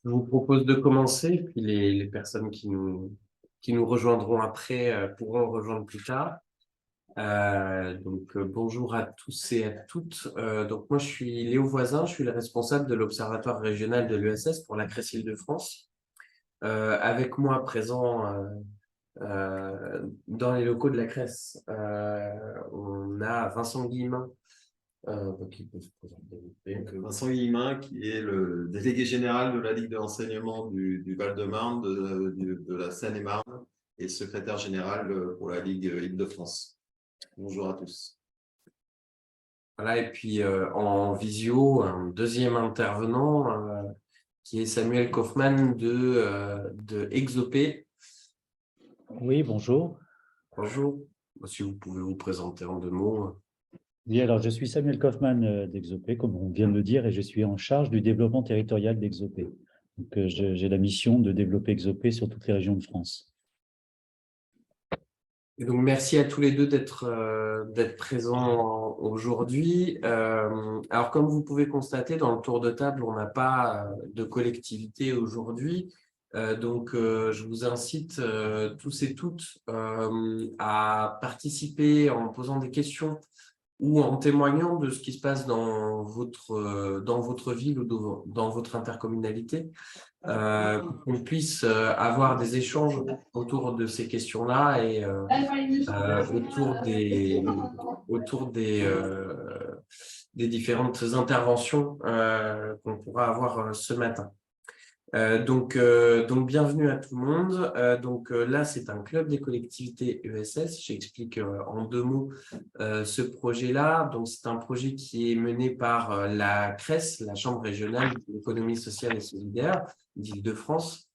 Je vous propose de commencer, puis les personnes qui nous rejoindront après pourront rejoindre plus tard. Bonjour à tous et à toutes. Donc moi, je suis Léo Voisin, je suis le responsable de l'Observatoire régional de l'ESS pour la CRES Île-de-France. Avec moi présent dans les locaux de la CRES, on a Vincent Guillemin, donc il peut se présenter. Donc, Vincent Guillemin, qui est le délégué général de la Ligue de l'enseignement du Val-de-Marne, de la Seine-et-Marne, et secrétaire général pour la Ligue Île-de-France. Bonjour à tous. Voilà, et puis en visio, un deuxième intervenant qui est Samuel Kaufmann de Exopé. Oui, bonjour. Bonjour, si vous pouvez vous présenter en 2 mots. Oui, alors je suis Samuel Kaufmann d'Exopé, comme on vient de le dire, et je suis en charge du développement territorial d'Exopé. Donc, j'ai la mission de développer Exopé sur toutes les régions de France. Et donc, merci à tous les deux d'être présents aujourd'hui. Alors, comme vous pouvez constater, dans le tour de table, on n'a pas de collectivité aujourd'hui. Je vous incite tous et toutes à participer en posant des questions ou en témoignant de ce qui se passe dans votre ville ou dans votre intercommunalité, pour qu'on puisse avoir des échanges autour de ces questions-là et autour des différentes interventions qu'on pourra avoir ce matin. Donc, bienvenue à tout le monde. Là, c'est un club des collectivités ESS. J'explique en 2 mots ce projet-là. Donc, c'est un projet qui est mené par la CRES, la Chambre régionale de l'économie sociale et solidaire d'Île-de-France,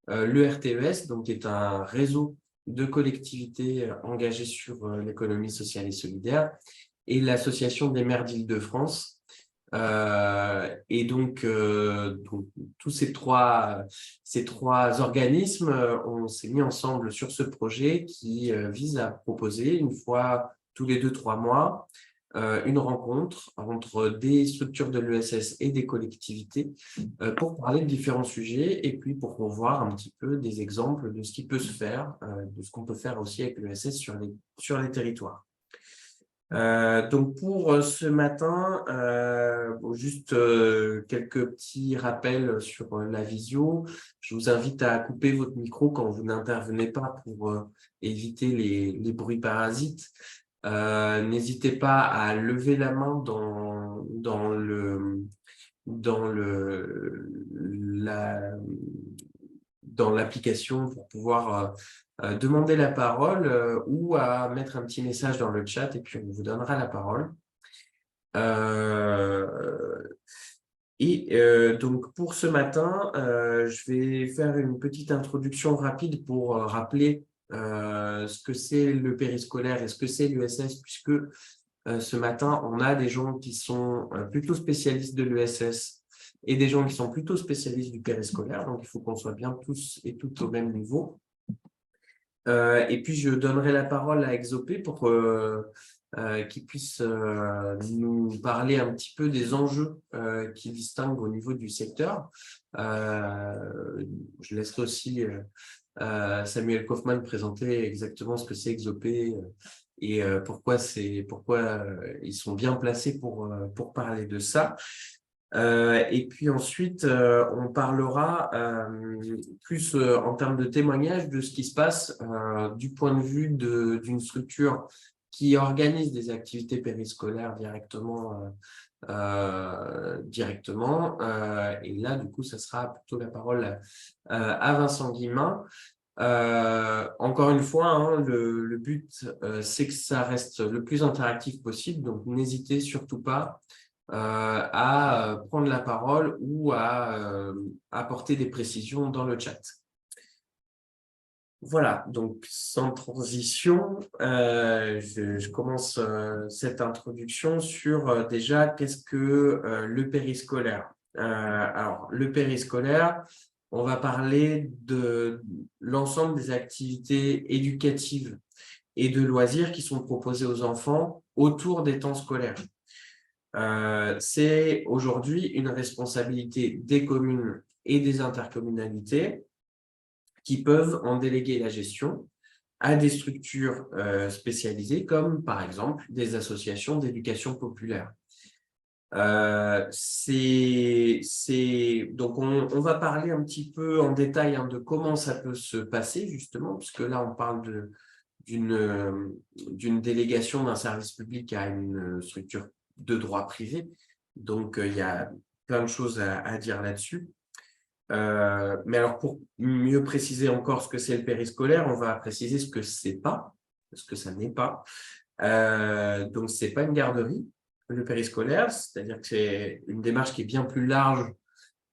l'ERTES, donc qui est un réseau de collectivités engagées sur l'économie sociale et solidaire, et l'Association des maires d'Île-de-France. Donc, tous ces trois organismes, on s'est mis ensemble sur ce projet qui vise à proposer une fois tous les 2-3 mois une rencontre entre des structures de l'ESS et des collectivités pour parler de différents sujets et puis pour voir un petit peu des exemples de ce qui peut se faire, de ce qu'on peut faire aussi avec l'ESS sur les territoires. Donc pour ce matin, juste quelques petits rappels sur la visio. Je vous invite à couper votre micro quand vous n'intervenez pas pour éviter les bruits parasites. N'hésitez pas à lever la main dans l'application pour pouvoir demander la parole ou à mettre un petit message dans le chat et puis on vous donnera la parole. Donc pour ce matin, je vais faire une petite introduction rapide pour rappeler ce que c'est le périscolaire et ce que c'est l'ESS, puisque ce matin, on a des gens qui sont plutôt spécialistes de l'ESS et des gens qui sont plutôt spécialistes du périscolaire. Donc, il faut qu'on soit bien tous et toutes au même niveau. Et puis, je donnerai la parole à Exopé pour qu'il puisse nous parler un petit peu des enjeux qui distinguent au niveau du secteur. Je laisserai aussi Samuel Kaufmann présenter exactement ce que c'est Exopé et pourquoi ils sont bien placés pour parler de ça. Et puis ensuite, on parlera plus en termes de témoignages de ce qui se passe du point de vue d'une structure qui organise des activités périscolaires directement. Et là, du coup, ça sera plutôt la parole à Vincent Guillemin. Encore une fois, hein, le but, c'est que ça reste le plus interactif possible, donc n'hésitez surtout pas à prendre la parole ou à apporter des précisions dans le chat. Voilà, donc sans transition, je commence cette introduction sur déjà qu'est-ce que le périscolaire. Alors, le périscolaire, on va parler de l'ensemble des activités éducatives et de loisirs qui sont proposés aux enfants autour des temps scolaires. C'est aujourd'hui une responsabilité des communes et des intercommunalités qui peuvent en déléguer la gestion à des structures spécialisées, comme par exemple des associations d'éducation populaire. Donc, on va parler un petit peu en détail de comment ça peut se passer, justement, puisque là, on parle d'une délégation d'un service public à une structure de droit privé. Donc, il y a plein de choses à dire là-dessus. Mais alors, pour mieux préciser encore ce que c'est le périscolaire, on va préciser ce que c'est pas, ce que ça n'est pas. Donc, c'est pas une garderie, le périscolaire, c'est-à-dire que c'est une démarche qui est bien plus large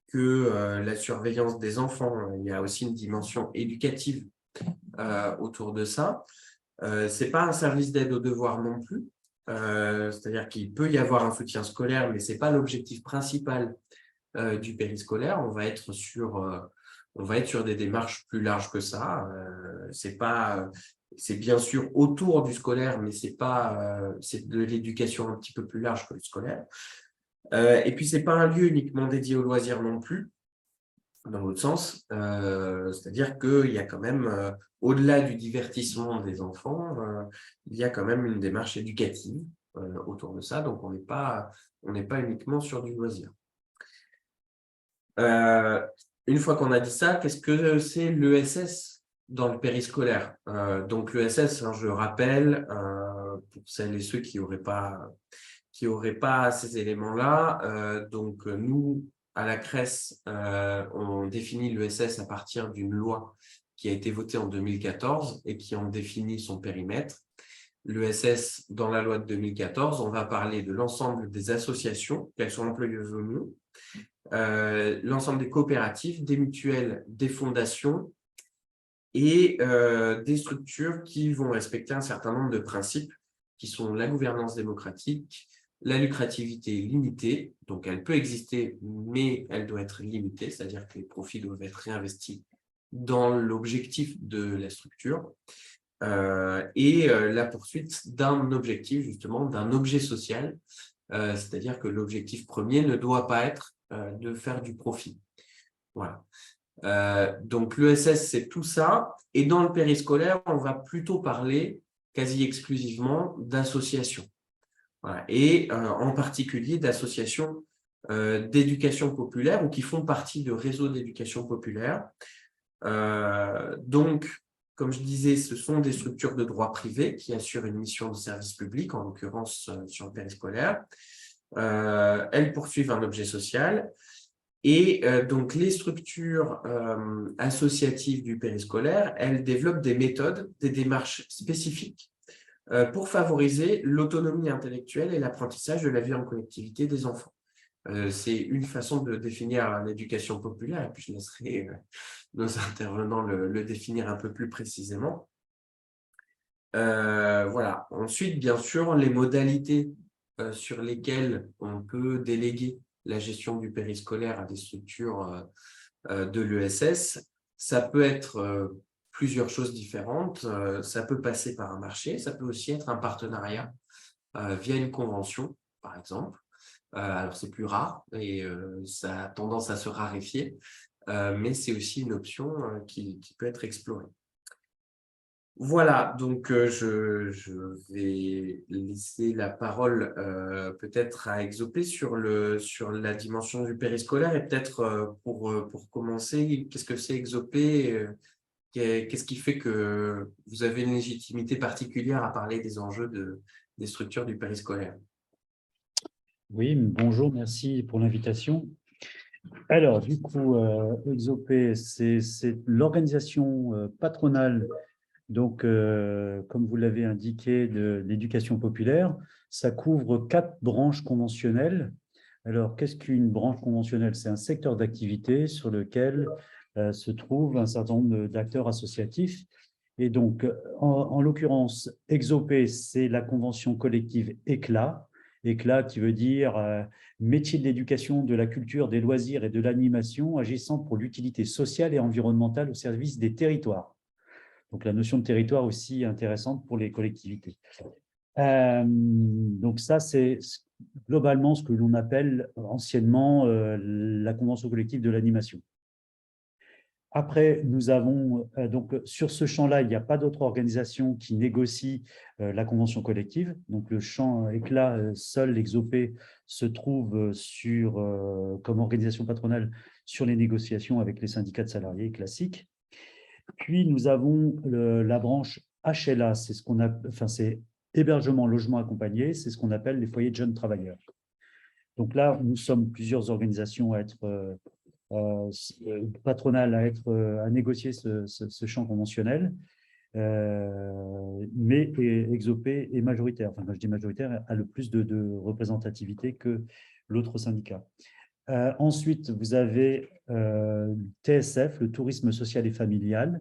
que la surveillance des enfants. Il y a aussi une dimension éducative autour de ça. C'est pas un service d'aide aux devoirs non plus. C'est-à-dire qu'il peut y avoir un soutien scolaire, mais c'est pas l'objectif principal du périscolaire. On va être sur des démarches plus larges que ça. C'est bien sûr autour du scolaire, mais c'est de l'éducation un petit peu plus large que le scolaire. Et puis, c'est pas un lieu uniquement dédié aux loisirs non plus, dans l'autre sens. C'est-à-dire qu'il y a quand même, au-delà du divertissement des enfants, il y a quand même une démarche éducative autour de ça. Donc, on n'est pas uniquement sur du loisir. Une fois qu'on a dit ça, qu'est-ce que c'est l'ESS dans le périscolaire? Donc l'ESS, je rappelle, pour celles et ceux qui n'auraient pas ces éléments-là, donc nous, à la CRES, on définit l'ESS à partir d'une loi qui a été votée en 2014 et qui en définit son périmètre. L'ESS, dans la loi de 2014, on va parler de l'ensemble des associations, qu'elles soient employeuses ou non, l'ensemble des coopératives, des mutuelles, des fondations et des structures qui vont respecter un certain nombre de principes qui sont la gouvernance démocratique, la lucrativité limitée, donc elle peut exister, mais elle doit être limitée, c'est-à-dire que les profits doivent être réinvestis dans l'objectif de la structure, et la poursuite d'un objectif, justement, d'un objet social, c'est-à-dire que l'objectif premier ne doit pas être de faire du profit. Voilà. Donc, l'ESS, c'est tout ça. Et dans le périscolaire, on va plutôt parler quasi exclusivement d'associations. Voilà. Et en particulier d'associations d'éducation populaire ou qui font partie de réseaux d'éducation populaire. Donc, comme je disais, ce sont des structures de droit privé qui assurent une mission de service public, en l'occurrence sur le périscolaire. Elles poursuivent un objet social. Et donc, les structures associatives du périscolaire, elles développent des méthodes, des démarches spécifiques pour favoriser l'autonomie intellectuelle et l'apprentissage de la vie en collectivité des enfants. C'est une façon de définir l'éducation populaire, et puis je laisserai nos intervenants le définir un peu plus précisément. Voilà. Ensuite, bien sûr, les modalités sur lesquelles on peut déléguer la gestion du périscolaire à des structures de l'ESS, ça peut être plusieurs choses différentes. Ça peut passer par un marché, ça peut aussi être un partenariat via une convention, par exemple. Alors, c'est plus rare et ça a tendance à se raréfier, mais c'est aussi une option qui peut être explorée. Voilà, donc je vais laisser la parole peut-être à Exopé sur la dimension du périscolaire et peut-être pour commencer, qu'est-ce que c'est Exopé? Qu'est-ce qui fait que vous avez une légitimité particulière à parler des enjeux des structures du périscolaire? Oui, bonjour, merci pour l'invitation. Alors, du coup, Exopé, c'est l'organisation patronale, donc, comme vous l'avez indiqué, de l'éducation populaire. Ça couvre 4 branches conventionnelles. Alors, qu'est-ce qu'une branche conventionnelle? C'est un secteur d'activité sur lequel se trouve un certain nombre d'acteurs associatifs. Et donc, en l'occurrence, Exopé, c'est la convention collective ECLA. ECLA qui veut dire métier de l'éducation, de la culture, des loisirs et de l'animation, agissant pour l'utilité sociale et environnementale au service des territoires. Donc, la notion de territoire aussi intéressante pour les collectivités. Donc, ça, c'est globalement ce que l'on appelle anciennement la convention collective de l'animation. Après, nous avons, donc sur ce champ-là, il n'y a pas d'autre organisation qui négocie la convention collective. Donc le champ est que là, seul l'Exopé se trouve comme organisation patronale sur les négociations avec les syndicats de salariés classiques. Puis nous avons la branche HLA, c'est ce qu'on a, enfin c'est hébergement, logement accompagné, c'est ce qu'on appelle les foyers de jeunes travailleurs. Donc là, nous sommes plusieurs organisations à être patronales à négocier ce champ conventionnel, mais Exopé est majoritaire. Enfin, quand je dis majoritaire, a le plus de représentativité que l'autre syndicat. Ensuite, vous avez TSF, le tourisme social et familial.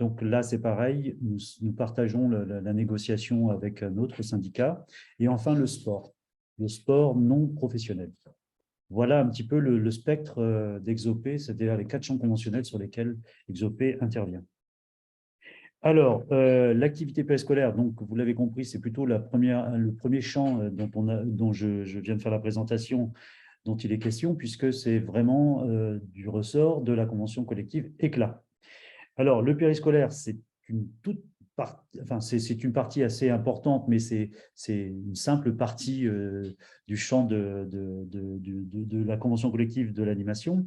Donc là, c'est pareil, nous partageons la négociation avec un autre syndicat. Et enfin, le sport non professionnel. Voilà un petit peu le spectre d'Exopé, c'est-à-dire les 4 champs conventionnels sur lesquels Exopé intervient. Alors, l'activité périscolaire, donc vous l'avez compris, c'est plutôt le premier champ dont je viens de faire la présentation, dont il est question, puisque c'est vraiment du ressort de la convention collective éclat. Alors, le périscolaire, c'est une une partie assez importante, mais c'est une simple partie du champ de la convention collective de l'animation.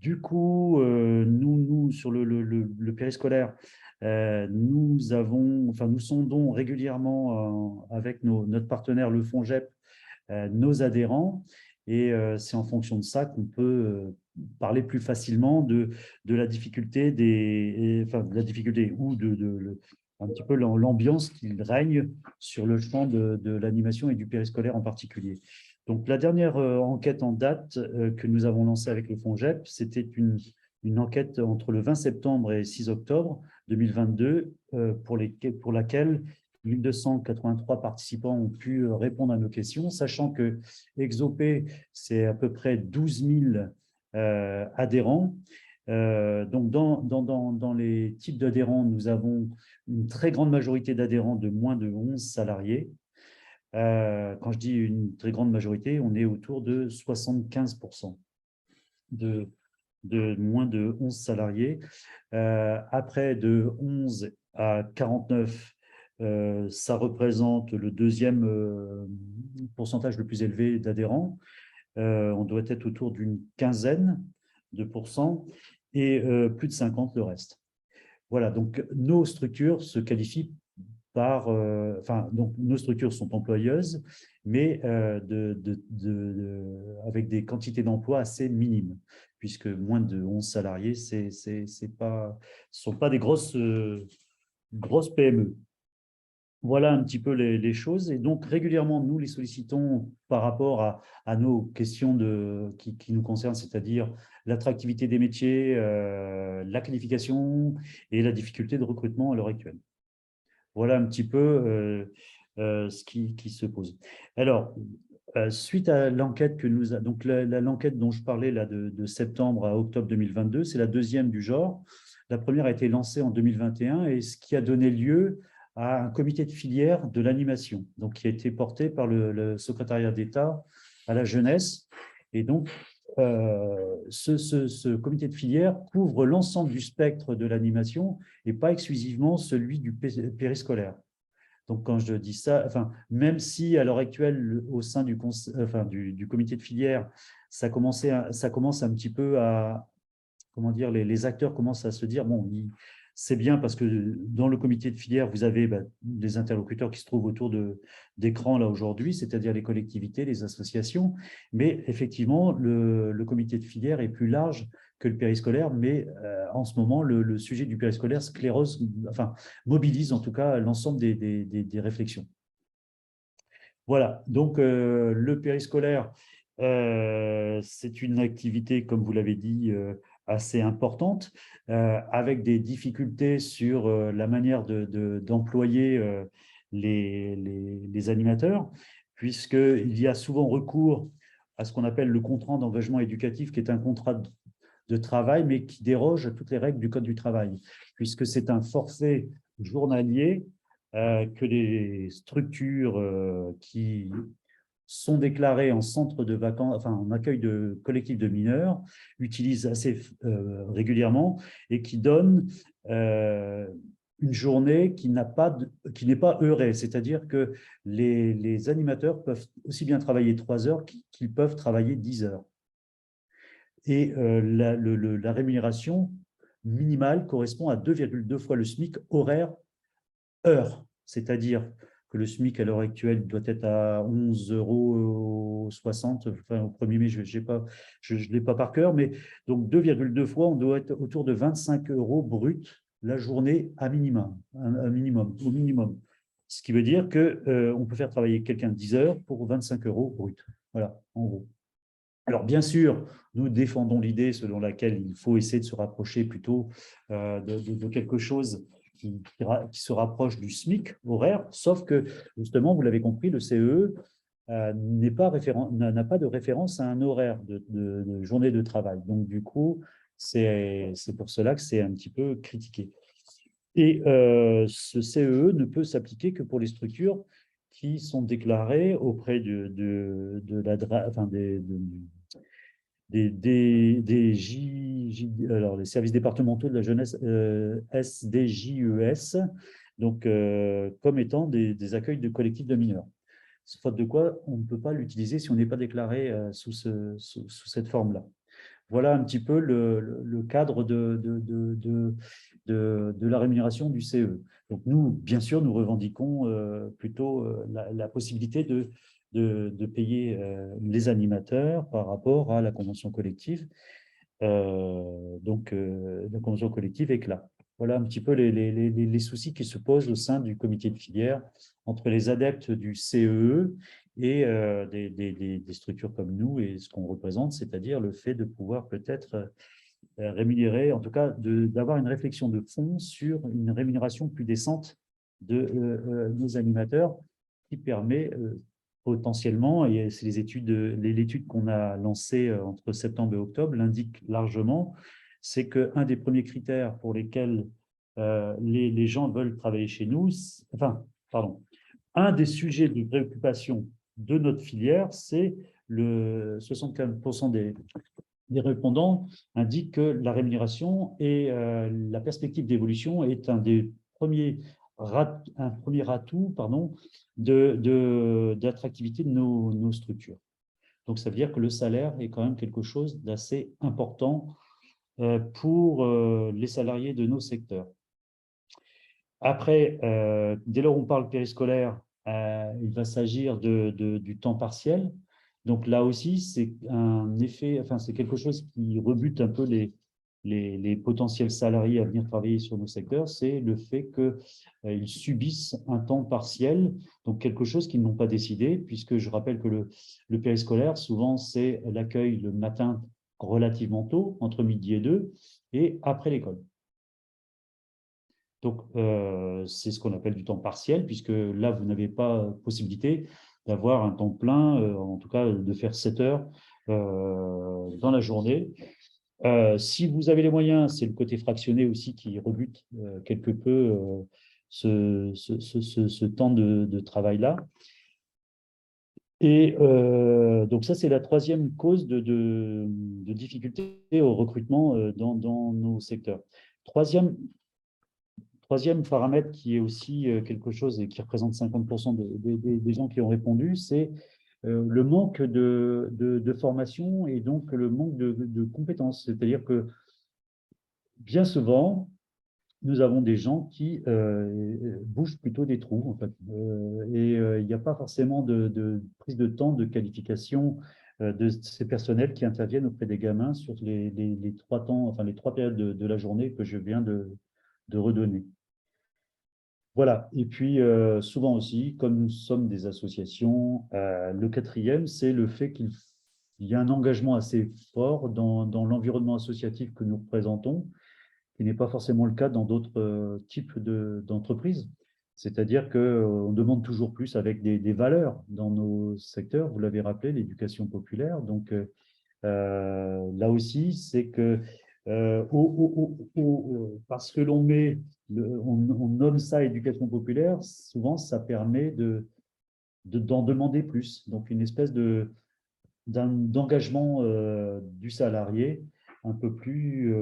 Du coup, nous sur le périscolaire, nous sondons régulièrement avec notre partenaire, le FONGEP, nos adhérents, et c'est en fonction de ça qu'on peut parler plus facilement de la difficulté de la difficulté ou un petit peu l'ambiance qui règne sur le champ de l'animation et du périscolaire en particulier. Donc, la dernière enquête en date que nous avons lancée avec le FONGEP, c'était une enquête entre le 20 septembre et 6 octobre 2022 pour laquelle 1283 participants ont pu répondre à nos questions, sachant que Exopé, c'est à peu près 12 000 adhérents. Donc, dans les types d'adhérents, nous avons une très grande majorité d'adhérents de moins de 11 salariés. Quand je dis une très grande majorité, on est autour de 75% de moins de 11 salariés. Après, de 11 à 49, ça représente le deuxième pourcentage le plus élevé d'adhérents. On doit être autour d'une quinzaine de pourcents et plus de 50 le reste. Voilà, donc nos structures se qualifient donc nos structures sont employeuses, mais avec des quantités d'emplois assez minimes, puisque moins de 11 salariés, ce ne sont pas des grosses PME. Voilà un petit peu les choses. Et donc, régulièrement, nous les sollicitons par rapport à nos questions qui nous concernent, c'est-à-dire l'attractivité des métiers, la qualification et la difficulté de recrutement à l'heure actuelle. Voilà un petit peu ce qui se pose. Alors, suite à l'enquête que nous a, donc l'enquête dont je parlais là de septembre à octobre 2022, c'est la deuxième du genre. La première a été lancée en 2021 et ce qui a donné lieu à un comité de filière de l'animation, donc qui a été porté par le secrétariat d'État à la jeunesse. Et donc, ce comité de filière couvre l'ensemble du spectre de l'animation et pas exclusivement celui du périscolaire. Donc, quand je dis ça, même si à l'heure actuelle, au sein du comité de filière, ça commence un petit peu à, comment dire, les acteurs commencent à se dire, bon, c'est bien parce que dans le comité de filière, vous avez des interlocuteurs qui se trouvent autour d'écrans là aujourd'hui, c'est-à-dire les collectivités, les associations, mais effectivement, le comité de filière est plus large que le périscolaire, mais en ce moment, le sujet du périscolaire mobilise en tout cas l'ensemble des réflexions. Voilà, donc le périscolaire, c'est une activité, comme vous l'avez dit, assez importante, avec des difficultés sur la manière d'employer les animateurs, puisqu'il y a souvent recours à ce qu'on appelle le contrat d'engagement éducatif, qui est un contrat de travail, mais qui déroge à toutes les règles du Code du travail, puisque c'est un forfait journalier que les structures qui sont déclarés en centre de vacances, enfin en accueil de collectif de mineurs, utilisent assez régulièrement et qui donnent une journée qui n'est pas heurée, c'est-à-dire que les animateurs peuvent aussi bien travailler 3 heures qu'ils peuvent travailler 10 heures. Et la rémunération minimale correspond à 2,2 fois le SMIC horaire heure, c'est-à-dire que le SMIC à l'heure actuelle doit être à 11,60 €. Enfin, au 1er mai, je ne l'ai pas par cœur, mais donc 2,2 fois, on doit être autour de 25 € brut la journée à minimum, au minimum. Ce qui veut dire qu'on peut faire travailler quelqu'un 10 heures pour 25 € brut. Voilà, en gros. Alors, bien sûr, nous défendons l'idée selon laquelle il faut essayer de se rapprocher plutôt de quelque chose qui se rapproche du SMIC horaire, sauf que, justement, vous l'avez compris, le CEE n'a pas de référence à un horaire de journée de travail. Donc, du coup, c'est pour cela que c'est un petit peu critiqué. Et ce CEE ne peut s'appliquer que pour les structures qui sont déclarées auprès alors les services départementaux de la jeunesse, SDJES, donc comme étant des accueils de collectifs de mineurs. Faute de quoi, on ne peut pas l'utiliser si on n'est pas déclaré sous cette forme-là. Voilà un petit peu le cadre de la rémunération du CE. Donc nous, bien sûr, nous revendiquons plutôt la possibilité de payer les animateurs par rapport à la convention collective. Donc, la convention collective est là. Voilà un petit peu les soucis qui se posent au sein du comité de filière entre les adeptes du CEE et des structures comme nous et ce qu'on représente, c'est-à-dire le fait de pouvoir peut-être rémunérer, en tout cas d'avoir une réflexion de fond sur une rémunération plus décente de nos animateurs qui permet potentiellement, et c'est l'étude qu'on a lancée entre septembre et octobre l'indique largement, c'est qu'un des premiers critères pour lesquels les gens veulent travailler chez nous, un des sujets de préoccupation de notre filière, c'est le 75% des répondants indiquent que la rémunération et la perspective d'évolution est un premier atout d'attractivité de nos structures. Donc, ça veut dire que le salaire est quand même quelque chose d'assez important pour les salariés de nos secteurs. Après, dès lors où on parle périscolaire, il va s'agir du temps partiel. Donc là aussi, c'est un effet, enfin, c'est quelque chose qui rebute un peu les potentiels salariés à venir travailler sur nos secteurs, c'est le fait qu'ils subissent un temps partiel, donc quelque chose qu'ils n'ont pas décidé, puisque je rappelle que le périscolaire, souvent, c'est l'accueil le matin relativement tôt, entre midi et 2, et après l'école. Donc, c'est ce qu'on appelle du temps partiel, puisque là, vous n'avez pas possibilité d'avoir un temps plein, en tout cas de faire 7 heures dans la journée. Si vous avez les moyens, c'est le côté fractionné aussi qui rebute quelque peu ce temps de travail-là. Et donc ça, c'est la troisième cause de difficulté au recrutement dans nos secteurs. Troisième paramètre qui est aussi quelque chose et qui représente 50% des gens qui ont répondu, c'est le manque de formation et donc le manque de compétences. C'est-à-dire que bien souvent, nous avons des gens qui bougent plutôt des trous, en fait. Et il n'y a pas forcément de prise de temps, de qualification de ces personnels qui interviennent auprès des gamins sur les 3 temps, enfin les 3 périodes de la journée que je viens de redonner. Voilà, et puis souvent aussi, comme nous sommes des associations, le quatrième, c'est le fait qu'il y a un engagement assez fort dans l'environnement associatif que nous représentons, qui n'est pas forcément le cas dans d'autres types d'entreprises. C'est-à-dire qu'on demande toujours plus avec des valeurs dans nos secteurs. Vous l'avez rappelé, l'éducation populaire. Donc là aussi, c'est que parce que l'on on nomme ça éducation populaire, souvent ça permet d'en demander plus. Donc, une espèce d'engagement du salarié un peu plus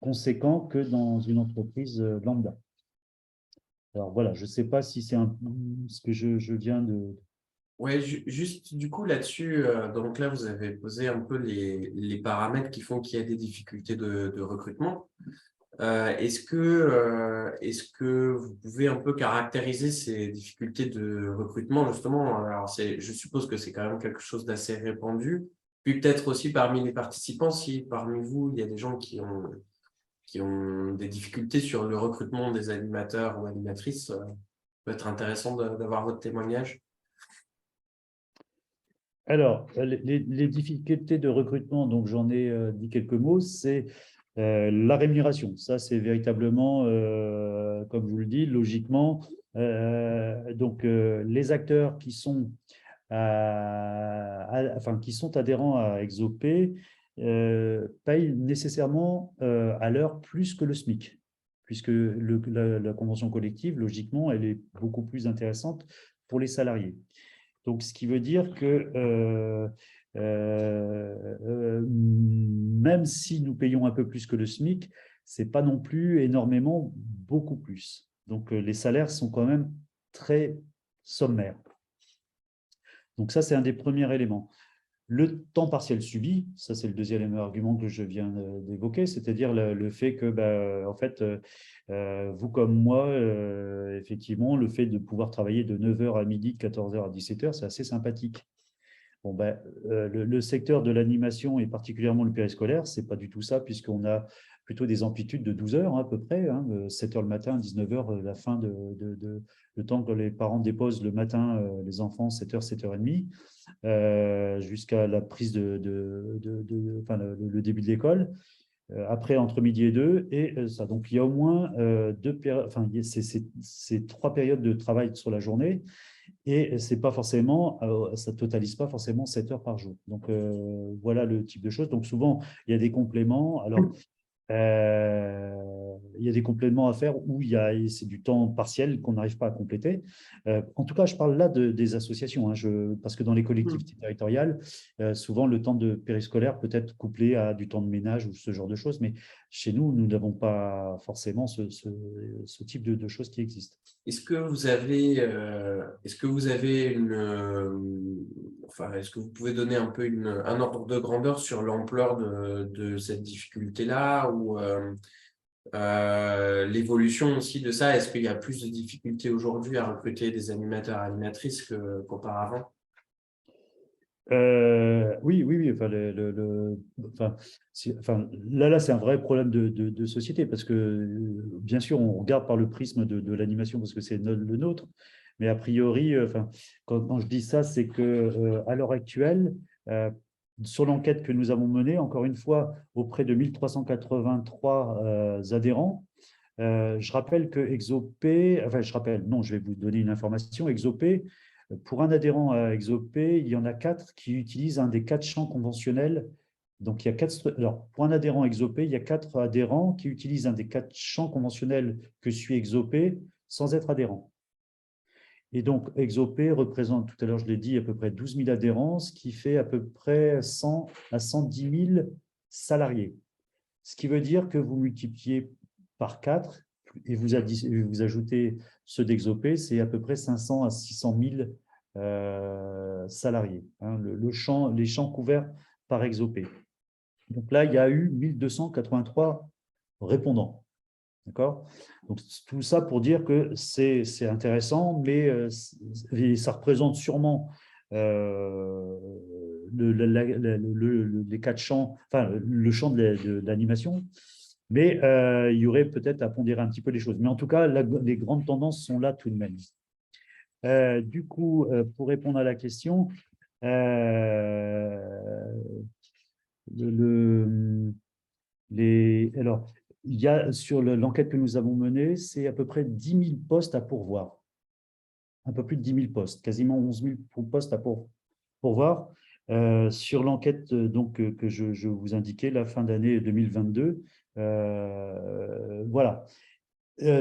conséquent que dans une entreprise lambda. Alors voilà, je ne sais pas si c'est ce que je viens de… Ouais, juste du coup là-dessus, donc là vous avez posé un peu les paramètres qui font qu'il y a des difficultés de recrutement. Est-ce que vous pouvez un peu caractériser ces difficultés de recrutement justement? Alors je suppose que c'est quand même quelque chose d'assez répandu. Puis peut-être aussi parmi les participants, si parmi vous il y a des gens qui ont des difficultés sur le recrutement des animateurs ou animatrices, peut être intéressant d'avoir votre témoignage. Alors, les difficultés de recrutement, donc j'en ai dit quelques mots, c'est la rémunération. Ça, c'est véritablement, comme je vous le dis, logiquement, les acteurs qui sont, qui sont adhérents à Exopé payent nécessairement à l'heure plus que le SMIC, puisque la convention collective, logiquement, elle est beaucoup plus intéressante pour les salariés. Donc, ce qui veut dire que même si nous payons un peu plus que le SMIC, ce n'est pas non plus énormément, beaucoup plus. Donc, les salaires sont quand même très sommaires. Donc, ça, c'est un des premiers éléments. Le temps partiel subi, ça c'est le deuxième argument que je viens d'évoquer, c'est-à-dire le fait que, en fait, vous comme moi, effectivement, le fait de pouvoir travailler de 9h à midi, de 14h à 17h, c'est assez sympathique. Bon, le secteur de l'animation et particulièrement le périscolaire, ce n'est pas du tout ça, puisqu'on a plutôt des amplitudes de 12 heures à peu près, 7h le matin, 19h la fin le temps que les parents déposent le matin les enfants, 7h, 7h30. Jusqu'à la prise le début de l'école, après entre midi et deux, et ça. Donc, il y a au moins ces 3 périodes de travail sur la journée, et c'est pas forcément, ça ne totalise pas forcément 7 heures par jour. Donc, voilà le type de choses. Donc, souvent, il y a des compléments. Alors, il y a des compléments à faire où c'est du temps partiel qu'on n'arrive pas à compléter. En tout cas, je parle là des associations, parce que dans les collectivités territoriales, souvent le temps de périscolaire peut être couplé à du temps de ménage ou ce genre de choses, mais chez nous, nous n'avons pas forcément ce type de choses qui existent. Est-ce que vous avez est-ce que vous pouvez donner un peu un ordre de grandeur sur l'ampleur de cette difficulté-là ou l'évolution aussi de ça? Est-ce qu'il y a plus de difficultés aujourd'hui à recruter des animateurs et animatrices qu'auparavant? Oui. Là, c'est un vrai problème de société parce que, bien sûr, on regarde par le prisme de l'animation parce que c'est le nôtre. Mais a priori, quand je dis ça, c'est que à l'heure actuelle, sur l'enquête que nous avons menée, encore une fois, auprès de 1383 adhérents, je rappelle que Exopé, non, je vais vous donner une information. Exopé, pour un adhérent à Exopé, il y en a 4 qui utilisent un des 4 champs conventionnels. Donc, alors, pour un adhérent à Exopé, il y a 4 adhérents qui utilisent un des 4 champs conventionnels que suit Exopé sans être adhérent. Et donc, Exopé représente, tout à l'heure je l'ai dit, à peu près 12 000 adhérents, ce qui fait à peu près 100 à 110 000 salariés. Ce qui veut dire que vous multipliez par 4 et vous ajoutez ceux d'Exopé, c'est à peu près 500 à 600 000 salariés, les champs couverts par Exopé. Donc là, il y a eu 1283 répondants. D'accord ? Donc, tout ça pour dire que c'est intéressant, mais ça représente sûrement les 4 champs, le champ de l'animation, mais il y aurait peut-être à pondérer un petit peu les choses. Mais en tout cas, les grandes tendances sont là tout de même. Du coup, pour répondre à la question, alors, il y a sur l'enquête que nous avons menée, c'est à peu près 10 000 postes à pourvoir. Un peu plus de 10 000 postes, quasiment 11 000 postes à pourvoir. Sur l'enquête que je vous indiquais, la fin d'année 2022, voilà.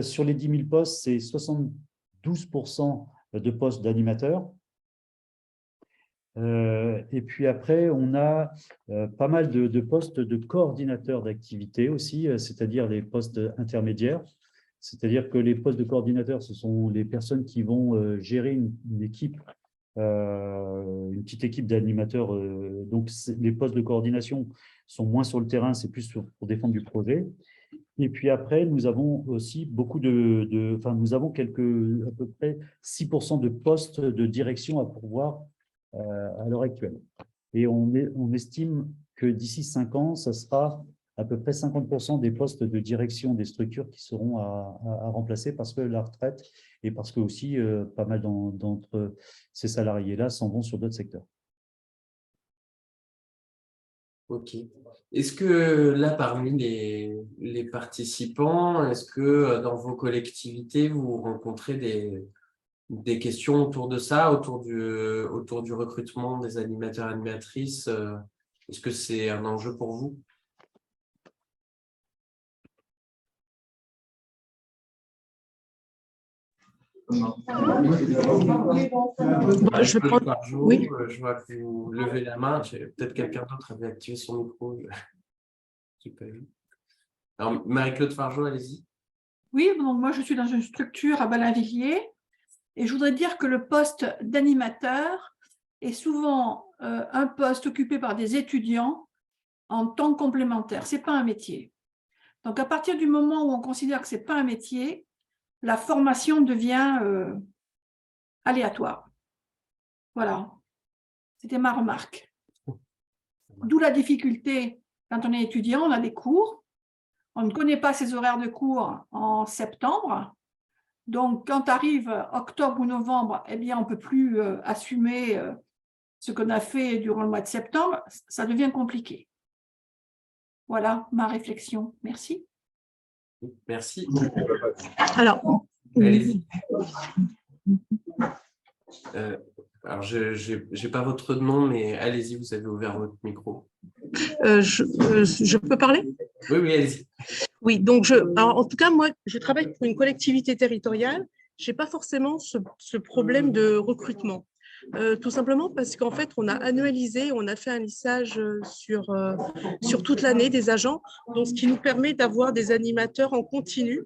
Sur les 10 000 postes, c'est 72% de postes d'animateurs Et puis après, on a pas mal de postes de coordinateurs d'activité aussi, c'est-à-dire les postes intermédiaires. C'est-à-dire que les postes de coordinateurs, ce sont les personnes qui vont gérer une équipe, une petite équipe d'animateurs. Donc, les postes de coordination sont moins sur le terrain, c'est plus pour défendre du projet. Et puis après, nous avons aussi beaucoup enfin, nous avons à peu près 6% de postes de direction à pourvoir à l'heure actuelle. Et on estime que d'ici 5 ans, ça sera à peu près 50% des postes de direction des structures qui seront à remplacer parce que la retraite et parce que aussi pas mal d'entre ces salariés-là s'en vont sur d'autres secteurs. Ok. Est-ce que là, parmi les participants, est-ce que dans vos collectivités, vous rencontrez des questions autour de ça, autour du recrutement des animateurs et animatrices? Est-ce que c'est un enjeu pour vous? Je vais prendre... Oui. Je vois que vous levez la main. Peut-être quelqu'un d'autre avait activé son micro. Je n'ai pas vu. Alors, Marie-Claude Fargeau, allez-y. Oui, donc moi, je suis dans une structure à Ballainvilliers et je voudrais dire que le poste d'animateur est souvent un poste occupé par des étudiants en temps complémentaire. Ce n'est pas un métier. Donc, à partir du moment où on considère que ce n'est pas un métier, la formation devient aléatoire. Voilà, c'était ma remarque. D'où la difficulté, quand on est étudiant, on a des cours, on ne connaît pas ses horaires de cours en septembre, donc quand arrive octobre ou novembre, eh bien, on ne peut plus assumer ce qu'on a fait durant le mois de septembre, ça devient compliqué. Voilà ma réflexion. Merci. Merci. Alors, allez-y. Alors, je n'ai pas votre nom, mais allez-y, vous avez ouvert votre micro. Je peux parler? Oui, allez-y. Oui, donc alors, en tout cas, moi, je travaille pour une collectivité territoriale. Je n'ai pas forcément ce problème de recrutement. Tout simplement parce qu'en fait, on a annualisé, on a fait un lissage sur toute l'année des agents, donc ce qui nous permet d'avoir des animateurs en continu.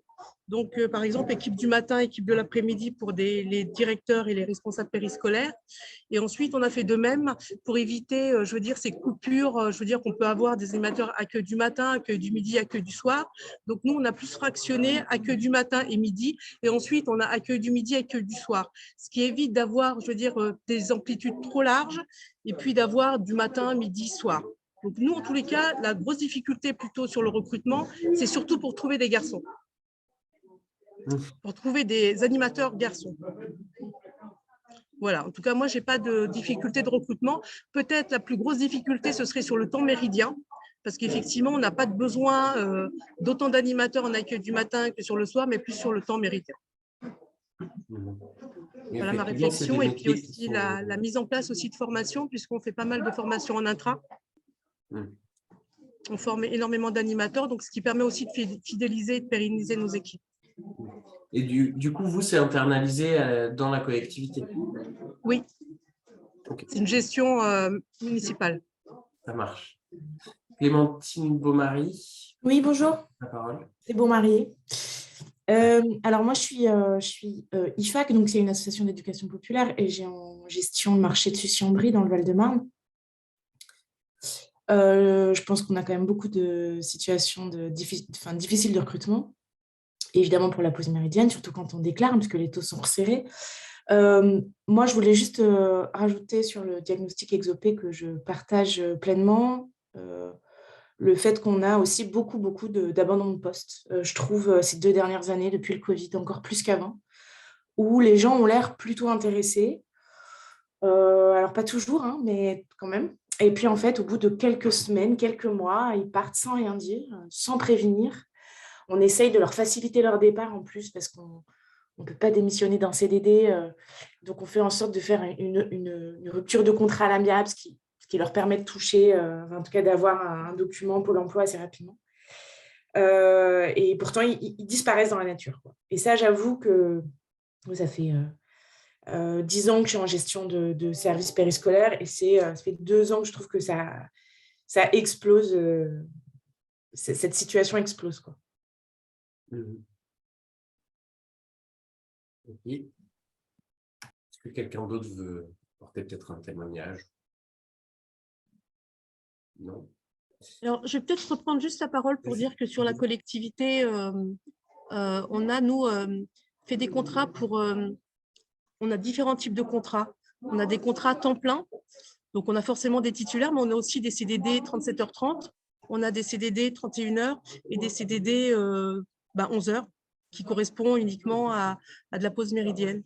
Donc, par exemple, équipe du matin, équipe de l'après-midi pour les directeurs et les responsables périscolaires. Et ensuite, on a fait de même pour éviter, je veux dire, ces coupures. Je veux dire qu'on peut avoir des animateurs accueil du matin, accueil du midi, accueil du soir. Donc, nous, on a plus fractionné accueil du matin et midi. Et ensuite, on a accueil du midi, accueil du soir. Ce qui évite d'avoir, je veux dire, des amplitudes trop larges et puis d'avoir du matin, midi, soir. Donc, nous, en tous les cas, la grosse difficulté plutôt sur le recrutement, c'est surtout pour trouver des garçons. Pour trouver des animateurs garçons. Voilà, en tout cas, moi, je n'ai pas de difficulté de recrutement. Peut-être la plus grosse difficulté, ce serait sur le temps méridien, parce qu'effectivement, on n'a pas de besoin d'autant d'animateurs en accueil du matin que sur le soir, mais plus sur le temps méridien. Voilà ma réflexion. Et puis aussi la mise en place aussi de formation, puisqu'on fait pas mal de formations en intra. On forme énormément d'animateurs, donc ce qui permet aussi de fidéliser et de pérenniser nos équipes. Et du coup, vous, c'est internalisé dans la collectivité? Oui, okay. C'est une gestion municipale. Ça marche. Clémentine Beaumarie. Oui, bonjour. La parole. C'est Beaumarie. Alors moi, je suis IFAC, donc c'est une association d'éducation populaire et j'ai en gestion le marché de Sucy-en-Brie dans le Val-de-Marne. Je pense qu'on a quand même beaucoup de situations difficiles de recrutement. Évidemment pour la pause méridienne, surtout quand on déclare, puisque les taux sont resserrés. Moi, je voulais juste rajouter sur le diagnostic Exopé que je partage pleinement le fait qu'on a aussi beaucoup d'abandon de poste. Je trouve ces 2 dernières années, depuis le Covid, encore plus qu'avant, où les gens ont l'air plutôt intéressés. Alors, pas toujours, hein, mais quand même. Et puis, en fait, au bout de quelques semaines, quelques mois, ils partent sans rien dire, sans prévenir. On essaye de leur faciliter leur départ en plus parce qu'on ne peut pas démissionner d'un CDD. Donc, on fait en sorte de faire une rupture de contrat à l'amiable, ce qui leur permet de toucher, en tout cas d'avoir un document Pôle emploi assez rapidement. Et pourtant, ils disparaissent dans la nature, quoi. Et ça, j'avoue que ça fait 10 ans que je suis en gestion de services périscolaires et ça fait 2 ans que je trouve que ça explose, cette situation explose, quoi. Ok. Est-ce que quelqu'un d'autre veut porter peut-être un témoignage? Non. Alors, je vais peut-être reprendre juste la parole pour dire que sur la collectivité, on a, nous, fait des contrats on a différents types de contrats. On a des contrats à temps plein, donc on a forcément des titulaires, mais on a aussi des CDD 37h30, on a des CDD 31h et des CDD 11h, qui correspondent uniquement à de la pause méridienne.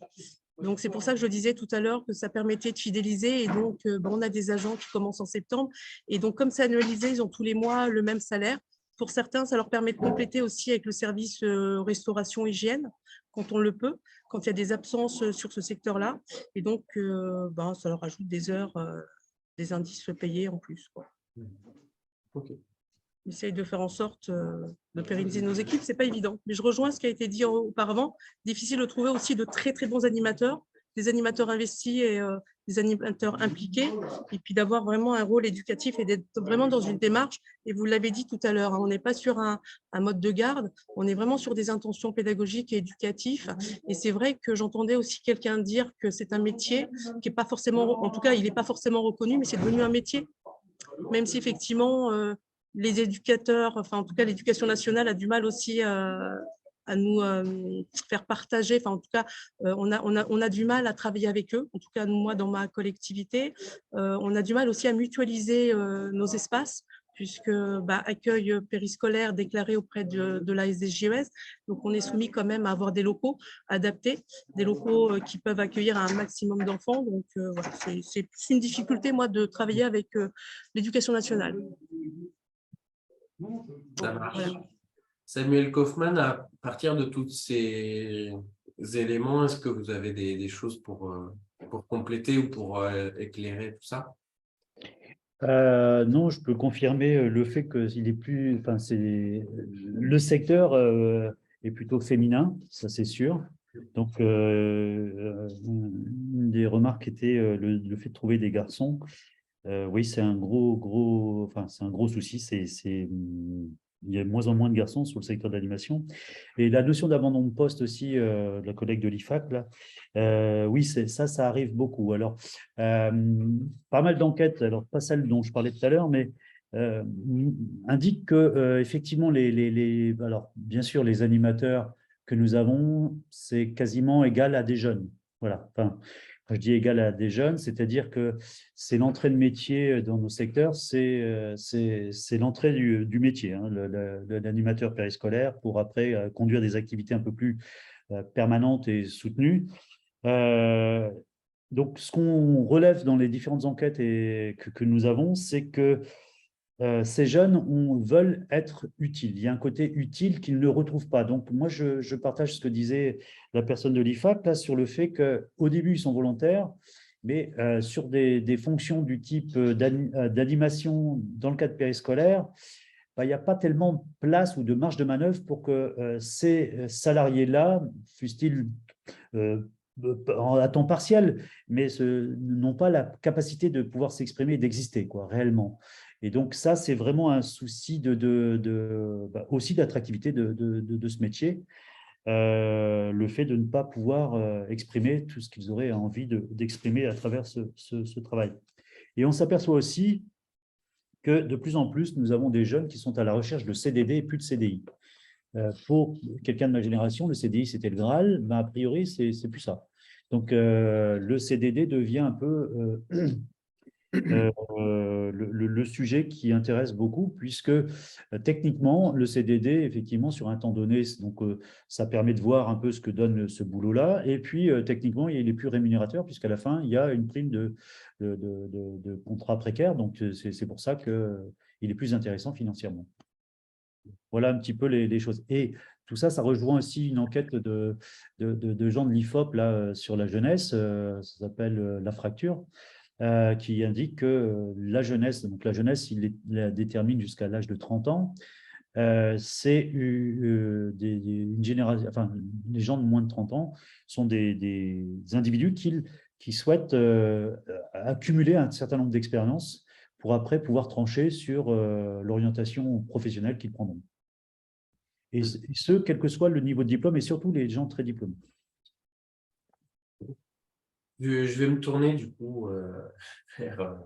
Donc, c'est pour ça que je disais tout à l'heure que ça permettait de fidéliser. Et donc, on a des agents qui commencent en septembre. Et donc, comme c'est annualisé, ils ont tous les mois le même salaire. Pour certains, ça leur permet de compléter aussi avec le service restauration hygiène, quand on le peut, quand il y a des absences sur ce secteur-là. Et donc, ça leur ajoute des heures, des indices payés en plus, quoi. Ok. On essaye de faire en sorte de pérenniser nos équipes. Ce n'est pas évident. Mais je rejoins ce qui a été dit auparavant. Difficile de trouver aussi de très, très bons animateurs, des animateurs investis et des animateurs impliqués, et puis d'avoir vraiment un rôle éducatif et d'être vraiment dans une démarche. Et vous l'avez dit tout à l'heure, on n'est pas sur un mode de garde, on est vraiment sur des intentions pédagogiques et éducatives. Et c'est vrai que j'entendais aussi quelqu'un dire que c'est un métier qui n'est pas forcément, en tout cas, il n'est pas forcément reconnu, mais c'est devenu un métier. Même si effectivement, les éducateurs, enfin en tout cas l'éducation nationale a du mal aussi à nous faire partager, enfin en tout cas on a du mal à travailler avec eux, en tout cas moi dans ma collectivité, on a du mal aussi à mutualiser nos espaces, puisque accueil périscolaire déclaré auprès de la SDJES, donc on est soumis quand même à avoir des locaux adaptés, des locaux qui peuvent accueillir un maximum d'enfants, donc voilà, c'est une difficulté moi de travailler avec l'éducation nationale. Ça marche. Voilà. Samuel Kaufmann, à partir de tous ces éléments, est-ce que vous avez des choses pour compléter ou pour éclairer tout ça? Non, je peux confirmer le fait que le secteur est plutôt féminin, ça c'est sûr. Donc, une des remarques était le fait de trouver des garçons. Oui, c'est un gros souci. Il y a de moins en moins de garçons sur le secteur de l'animation. Et la notion d'abandon de poste aussi, de la collègue de l'IFAC, là, oui, ça arrive beaucoup. Alors, pas mal d'enquêtes, alors pas celle dont je parlais tout à l'heure, mais indiquent que effectivement, alors, bien sûr, les animateurs que nous avons, c'est quasiment égal à des jeunes. Voilà. Enfin, quand je dis égal à des jeunes, c'est-à-dire que c'est l'entrée de métier dans nos secteurs, c'est l'entrée du métier, hein, l'animateur périscolaire, pour après conduire des activités un peu plus permanentes et soutenues. Donc, ce qu'on relève dans les différentes enquêtes que nous avons, c'est que ces jeunes veulent être utiles. Il y a un côté utile qu'ils ne retrouvent pas. Donc, moi, je partage ce que disait la personne de l'IFAC là, sur le fait qu'au début, ils sont volontaires, mais sur des fonctions du type d'animation dans le cadre périscolaire, il n'y a pas tellement de place ou de marge de manœuvre pour que ces salariés-là, fussent-ils à temps partiel, mais n'ont pas la capacité de pouvoir s'exprimer et d'exister, réellement. Et donc, ça, c'est vraiment un souci aussi d'attractivité de ce métier, le fait de ne pas pouvoir exprimer tout ce qu'ils auraient envie d'exprimer à travers ce travail. Et on s'aperçoit aussi que de plus en plus, nous avons des jeunes qui sont à la recherche de CDD et plus de CDI. Pour quelqu'un de ma génération, le CDI, c'était le Graal, mais a priori, c'est plus ça. Donc, le CDD devient un peu le sujet qui intéresse beaucoup, puisque techniquement, le CDD, effectivement, sur un temps donné, donc, ça permet de voir un peu ce que donne ce boulot-là. Et puis, techniquement, il est plus rémunérateur, puisqu'à la fin, il y a une prime de contrat précaire. Donc, c'est pour ça qu'il est plus intéressant financièrement. Voilà un petit peu les choses. Et tout ça, ça rejoint aussi une enquête de gens de l'IFOP là, sur la jeunesse, ça s'appelle La Fracture, qui indique que la jeunesse, il la détermine jusqu'à l'âge de 30 ans, c'est une génération, enfin, les gens de moins de 30 ans sont des individus qui souhaitent accumuler un certain nombre d'expériences pour après pouvoir trancher sur l'orientation professionnelle qu'ils prendront. Et ce, quel que soit le niveau de diplôme, et surtout les gens très diplômés. Je vais me tourner du coup vers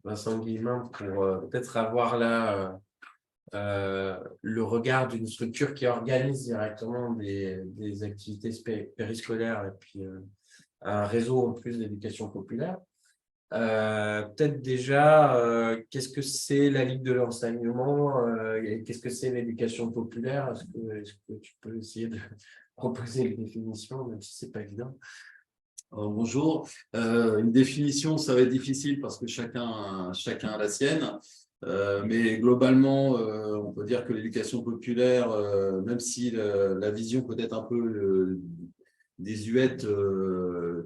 Vincent Guillemin pour peut-être avoir là le regard d'une structure qui organise directement des activités périscolaires et puis un réseau en plus d'éducation populaire. Peut-être déjà, qu'est-ce que c'est la Ligue de l'enseignement et qu'est-ce que c'est l'éducation populaire? Est-ce que tu peux essayer de proposer une définition, même si ce n'est pas évident? Bonjour. Une définition, ça va être difficile parce que chacun a la sienne. Mais globalement, on peut dire que l'éducation populaire, même si la vision peut être un peu désuète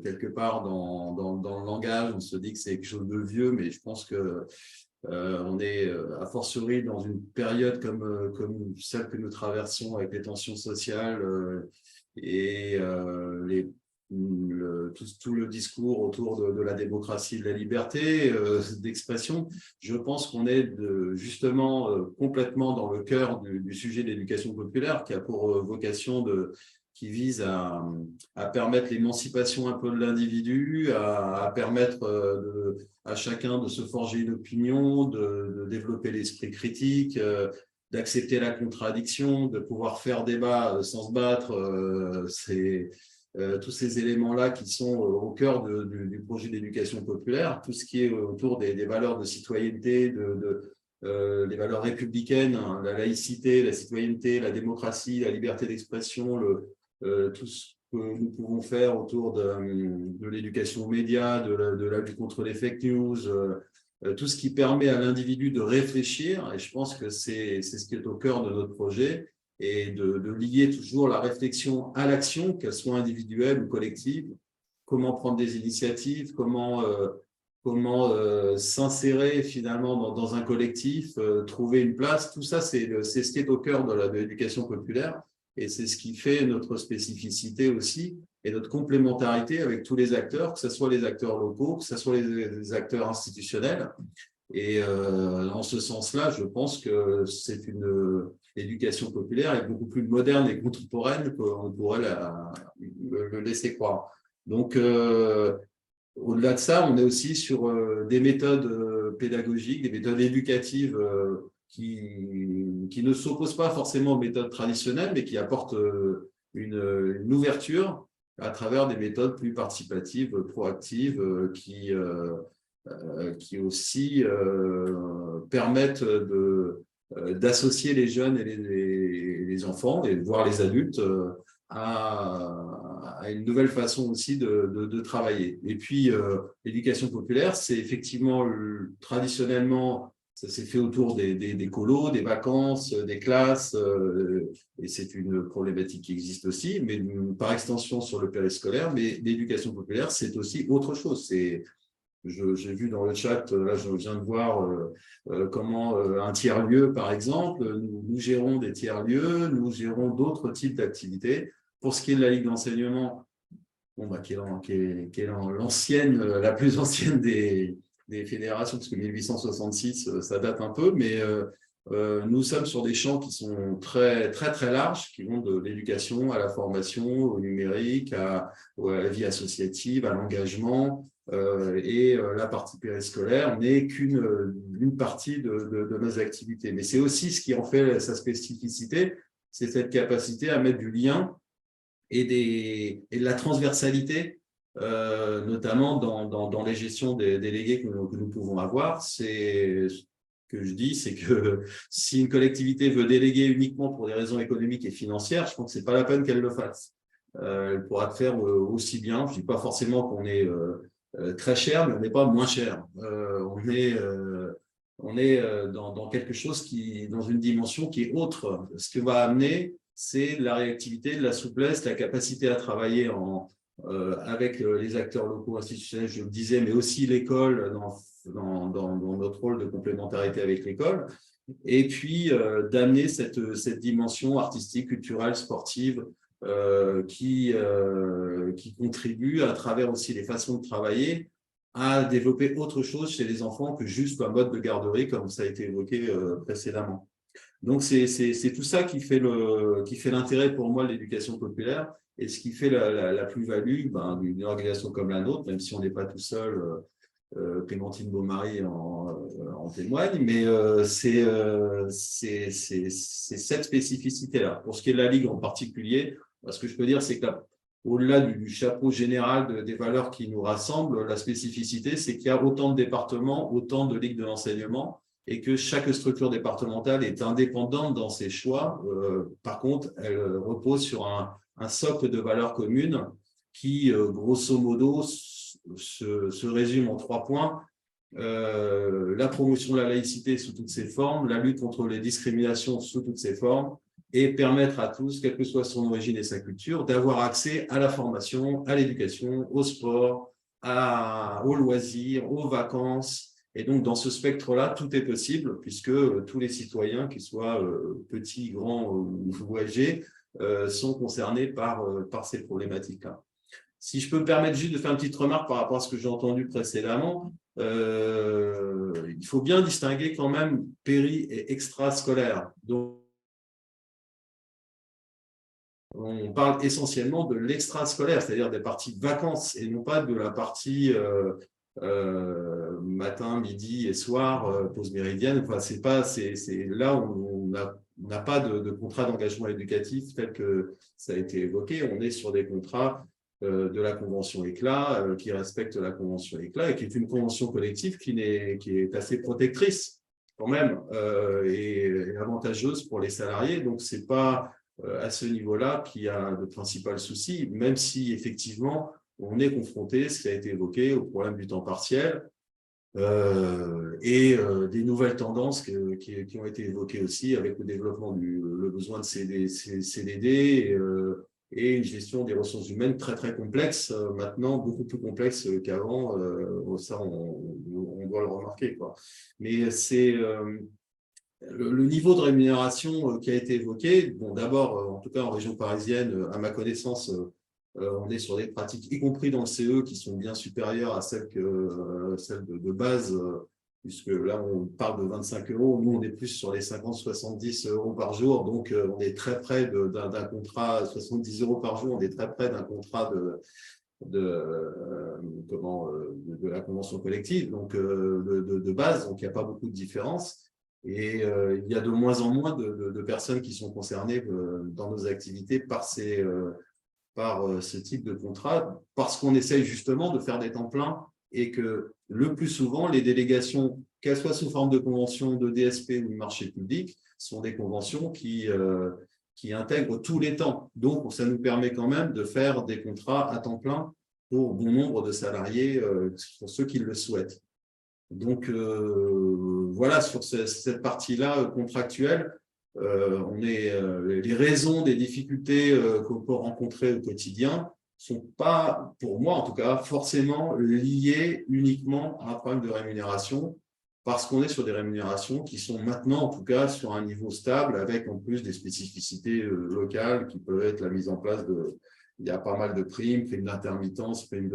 quelque part dans le langage, on se dit que c'est quelque chose de vieux, mais je pense que on est a fortiori dans une période comme celle que nous traversons avec les tensions sociales et tout le discours autour de la démocratie, de la liberté d'expression. Je pense qu'on est justement complètement dans le cœur du sujet de l'éducation populaire qui a pour vocation qui vise à permettre l'émancipation un peu de l'individu, à permettre à chacun de se forger une opinion, de développer l'esprit critique, d'accepter la contradiction, de pouvoir faire débat sans se battre. Tous ces éléments-là qui sont au cœur du projet d'éducation populaire, tout ce qui est autour des valeurs de citoyenneté, les valeurs républicaines, hein, la laïcité, la citoyenneté, la démocratie, la liberté d'expression, tout ce que nous pouvons faire autour de l'éducation aux médias, de la lutte contre les fake news, tout ce qui permet à l'individu de réfléchir, et je pense que c'est ce qui est au cœur de notre projet, et de lier toujours la réflexion à l'action, qu'elle soit individuelle ou collective, comment prendre des initiatives, comment s'insérer finalement dans un collectif, trouver une place, tout ça c'est ce qui est au cœur de l'éducation populaire, et c'est ce qui fait notre spécificité aussi, et notre complémentarité avec tous les acteurs, que ce soit les acteurs locaux, que ce soit les acteurs institutionnels. Et en ce sens-là, je pense que c'est l'éducation populaire est beaucoup plus moderne et contemporaine qu'on pourrait le laisser croire. Donc, au-delà de ça, on est aussi sur des méthodes pédagogiques, des méthodes éducatives qui ne s'opposent pas forcément aux méthodes traditionnelles, mais qui apportent une ouverture à travers des méthodes plus participatives, proactives, qui aussi permettent d'associer les jeunes et les enfants, et voire les adultes, à une nouvelle façon aussi de travailler. Et puis, l'éducation populaire, c'est effectivement traditionnellement, ça s'est fait autour des colos, des vacances, des classes, et c'est une problématique qui existe aussi, mais par extension sur le périscolaire. Mais l'éducation populaire, c'est aussi autre chose. J'ai vu dans le chat, là je viens de voir comment un tiers-lieu, par exemple, nous gérons des tiers-lieux, nous gérons d'autres types d'activités. Pour ce qui est de la Ligue d'enseignement, qui est l'ancienne, la plus ancienne des fédérations, parce que 1866, ça date un peu, mais nous sommes sur des champs qui sont très, très, très larges, qui vont de l'éducation à la formation, au numérique, à la vie associative, à l'engagement. Et la partie périscolaire n'est qu'une partie de nos activités. Mais c'est aussi ce qui en fait sa spécificité, c'est cette capacité à mettre du lien et de la transversalité, notamment dans les gestions des délégués que nous pouvons avoir. C'est ce que je dis, c'est que si une collectivité veut déléguer uniquement pour des raisons économiques et financières, je pense que ce n'est pas la peine qu'elle le fasse. Elle pourra le faire aussi bien. Je ne dis pas forcément qu'on est très cher, mais on n'est pas moins cher. On est dans quelque chose dans une dimension qui est autre. Ce que va amener, c'est la réactivité, la souplesse, la capacité à travailler avec les acteurs locaux institutionnels, je le disais, mais aussi l'école dans notre rôle de complémentarité avec l'école. Et puis d'amener cette dimension artistique, culturelle, sportive qui contribue à travers aussi les façons de travailler à développer autre chose chez les enfants que juste un mode de garderie comme ça a été évoqué précédemment. Donc c'est tout ça qui fait l'intérêt pour moi de l'éducation populaire et ce qui fait la plus-value d'une organisation comme la nôtre, même si on n'est pas tout seul. Clémentine Beaumaris en témoigne, mais c'est cette spécificité-là. Pour ce qui est de la Ligue en particulier, ce que je peux dire, c'est qu'au-delà du chapeau général des valeurs qui nous rassemblent, la spécificité, c'est qu'il y a autant de départements, autant de ligues de l'enseignement, et que chaque structure départementale est indépendante dans ses choix. Par contre, elle repose sur un socle de valeurs communes qui, grosso modo, se résume en 3 points. La promotion de la laïcité sous toutes ses formes, la lutte contre les discriminations sous toutes ses formes, et permettre à tous, quelle que soit son origine et sa culture, d'avoir accès à la formation, à l'éducation, au sport, aux loisirs, aux vacances. Et donc, dans ce spectre-là, tout est possible, puisque tous les citoyens, qu'ils soient petits, grands ou âgés, sont concernés par ces problématiques-là. Si je peux me permettre juste de faire une petite remarque par rapport à ce que j'ai entendu précédemment, il faut bien distinguer quand même péri et extrascolaire. Donc, on parle essentiellement de l'extrascolaire, c'est-à-dire des parties de vacances et non pas de la partie matin, midi et soir, pause méridienne. Enfin, c'est là où on n'a pas de contrat d'engagement éducatif tel que ça a été évoqué. On est sur des contrats de la convention éclat, qui respecte la convention éclat et qui est une convention collective qui est assez protectrice quand même et avantageuse pour les salariés. Donc, c'est pas à ce niveau-là qu'il y a de principal souci, même si effectivement, on est confronté, ce qui a été évoqué, au problème du temps partiel et des nouvelles tendances qui ont été évoquées aussi avec le développement le besoin de CDD et une gestion des ressources humaines très, très complexe, maintenant beaucoup plus complexe qu'avant. Ça, on doit le remarquer, quoi. Mais c'est le niveau de rémunération qui a été évoqué. Bon, d'abord, en tout cas en région parisienne, à ma connaissance, on est sur des pratiques, y compris dans le CE, qui sont bien supérieures à celles de base, puisque là, on parle de 25 €. Nous, on est plus sur les 50-70 € par jour. Donc, on est très près d'un contrat, 70 € par jour, on est très près d'un contrat de la convention collective, donc de base. Donc, il n'y a pas beaucoup de différence. Et il y a de moins en moins de personnes qui sont concernées dans nos activités par ce type de contrat, parce qu'on essaye justement de faire des temps pleins et que le plus souvent, les délégations, qu'elles soient sous forme de convention, de DSP ou de marché public, sont des conventions qui intègrent tous les temps. Donc, ça nous permet quand même de faire des contrats à temps plein pour bon nombre de salariés, pour ceux qui le souhaitent. Donc, voilà, sur cette partie-là contractuelle, les raisons des difficultés qu'on peut rencontrer au quotidien sont pas, pour moi en tout cas, forcément liées uniquement à un problème de rémunération, parce qu'on est sur des rémunérations qui sont maintenant, en tout cas, sur un niveau stable, avec en plus des spécificités locales qui peuvent être la mise en place il y a pas mal de primes d'intermittence, primes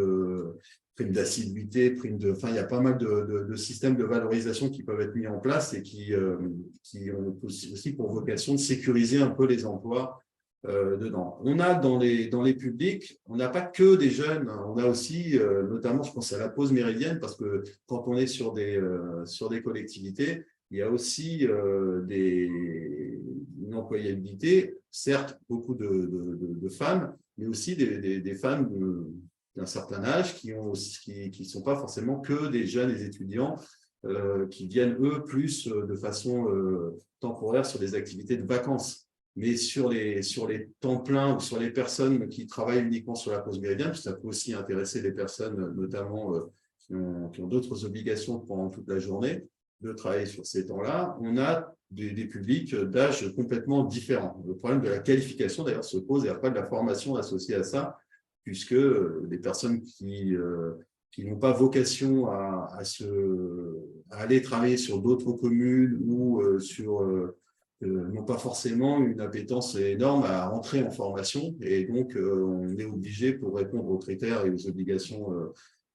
d'assiduité, enfin, il y a pas mal de systèmes de valorisation qui peuvent être mis en place et qui ont aussi pour vocation de sécuriser un peu les emplois dedans. On a dans les publics, on n'a pas que des jeunes, on a aussi, notamment, je pense à la pause méridienne, parce que quand on est sur des collectivités, il y a aussi une employabilité, certes, beaucoup de femmes, mais aussi des femmes d'un certain âge qui sont pas forcément que des jeunes et des étudiants qui viennent, eux, plus de façon temporaire sur des activités de vacances. Mais sur les temps pleins ou sur les personnes qui travaillent uniquement sur la pause méridienne, ça peut aussi intéresser les personnes, notamment qui ont d'autres obligations pendant toute la journée, de travailler sur ces temps-là. On a des publics d'âge complètement différents. Le problème de la qualification, d'ailleurs, se pose, et après de la formation associée à ça, puisque des personnes qui n'ont pas vocation à aller travailler sur d'autres communes ou n'ont pas forcément une appétence énorme à rentrer en formation. Et donc, on est obligé, pour répondre aux critères et aux obligations,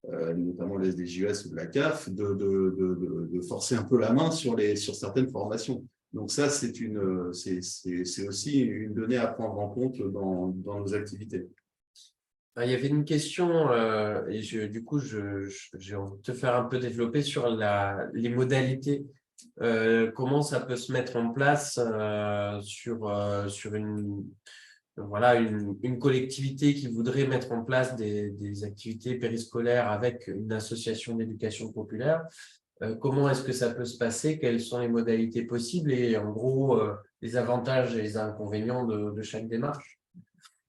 notamment les SDJUS ou de la CAF, de forcer un peu la main sur certaines formations. Donc ça, c'est aussi une donnée à prendre en compte dans nos activités. Il y avait une question, et du coup, j'ai envie de te faire un peu développer sur les modalités. Comment ça peut se mettre en place sur une collectivité qui voudrait mettre en place des activités périscolaires avec une association d'éducation populaire. Comment est-ce que ça peut se passer? Quelles sont les modalités possibles et en gros, les avantages et les inconvénients de chaque démarche?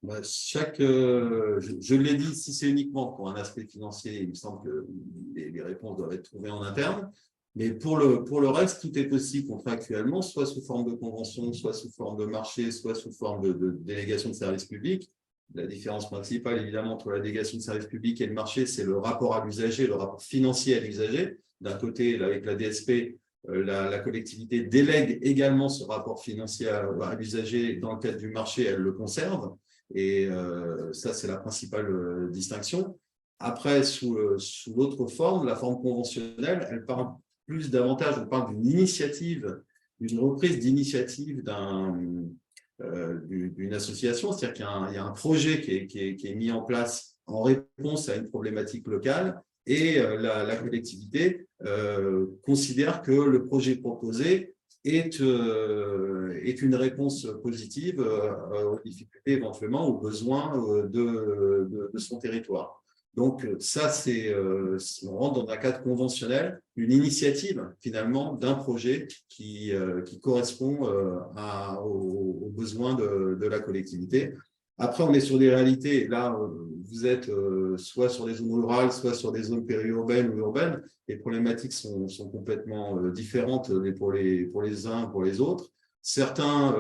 Je l'ai dit, si c'est uniquement pour un aspect financier, il me semble que les réponses doivent être trouvées en interne. Mais pour le reste, tout est possible contractuellement, soit sous forme de convention, soit sous forme de marché, soit sous forme de délégation de service public. La différence principale, évidemment, entre la délégation de service public et le marché, c'est le rapport à l'usager, le rapport financier à l'usager. D'un côté, avec la DSP, la collectivité délègue également ce rapport financier à l'usager. Dans le cadre du marché, elle le conserve. Et ça, c'est la principale distinction. Après, sous l'autre forme, la forme conventionnelle, elle parle plus davantage, on parle d'une initiative, d'une reprise d'initiative d'une association, c'est-à-dire qu'il y a un projet qui est mis en place en réponse à une problématique locale et la collectivité considère que le projet proposé est une réponse positive aux difficultés éventuellement, aux besoins de son territoire. Donc, ça, on rentre dans un cadre conventionnel, une initiative, finalement, d'un projet qui correspond aux besoins de la collectivité. Après, on est sur des réalités. Là, vous êtes soit sur des zones rurales, soit sur des zones périurbaines ou urbaines. Les problématiques sont complètement différentes pour les uns, pour les autres. Certains...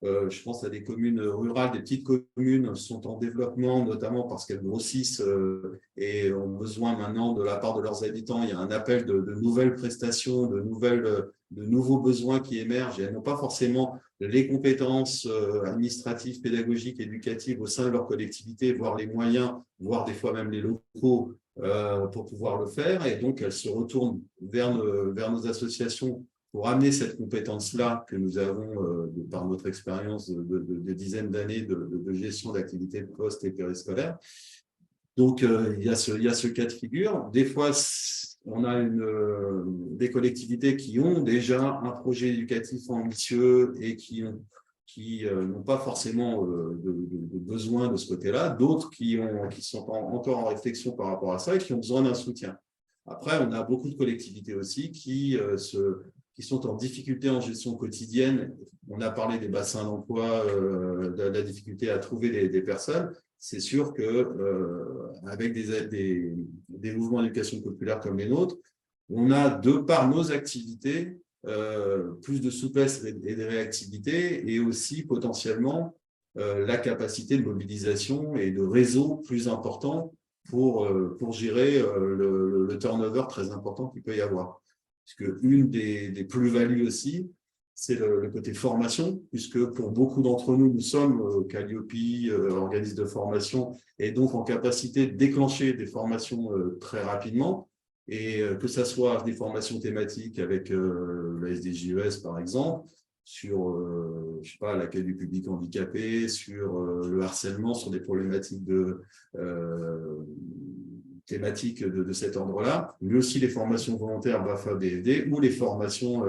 je pense à des communes rurales, des petites communes sont en développement, notamment parce qu'elles grossissent et ont besoin maintenant de la part de leurs habitants. Il y a un appel de nouvelles prestations, de nouveaux besoins qui émergent et elles n'ont pas forcément les compétences administratives, pédagogiques, éducatives au sein de leur collectivité, voire les moyens, voire des fois même les locaux pour pouvoir le faire. Et donc, elles se retournent vers nos associations pour amener cette compétence-là que nous avons par notre expérience de dizaines d'années de gestion d'activités post- et périscolaires. Donc, il y a ce cas de figure. Des fois, on a des collectivités qui ont déjà un projet éducatif ambitieux et qui n'ont pas forcément de besoin de ce côté-là. D'autres qui sont encore en réflexion par rapport à ça et qui ont besoin d'un soutien. Après, on a beaucoup de collectivités aussi qui sont en difficulté en gestion quotidienne. On a parlé des bassins d'emploi, de la difficulté à trouver des personnes. C'est sûr qu'avec des mouvements d'éducation populaire comme les nôtres, on a, de par nos activités, plus de souplesse et de réactivité et aussi potentiellement la capacité de mobilisation et de réseau plus important pour gérer le turnover très important qu'il peut y avoir. Parce qu'une des plus-values aussi, c'est le côté formation, puisque pour beaucoup d'entre nous, nous sommes Calliope, organisme de formation, et donc en capacité de déclencher des formations très rapidement, et que ce soit des formations thématiques avec la SDJUS par exemple, sur je sais pas, l'accueil du public handicapé, sur le harcèlement, sur des problématiques thématiques de cet ordre-là, mais aussi les formations volontaires BAFA-BFD ou les formations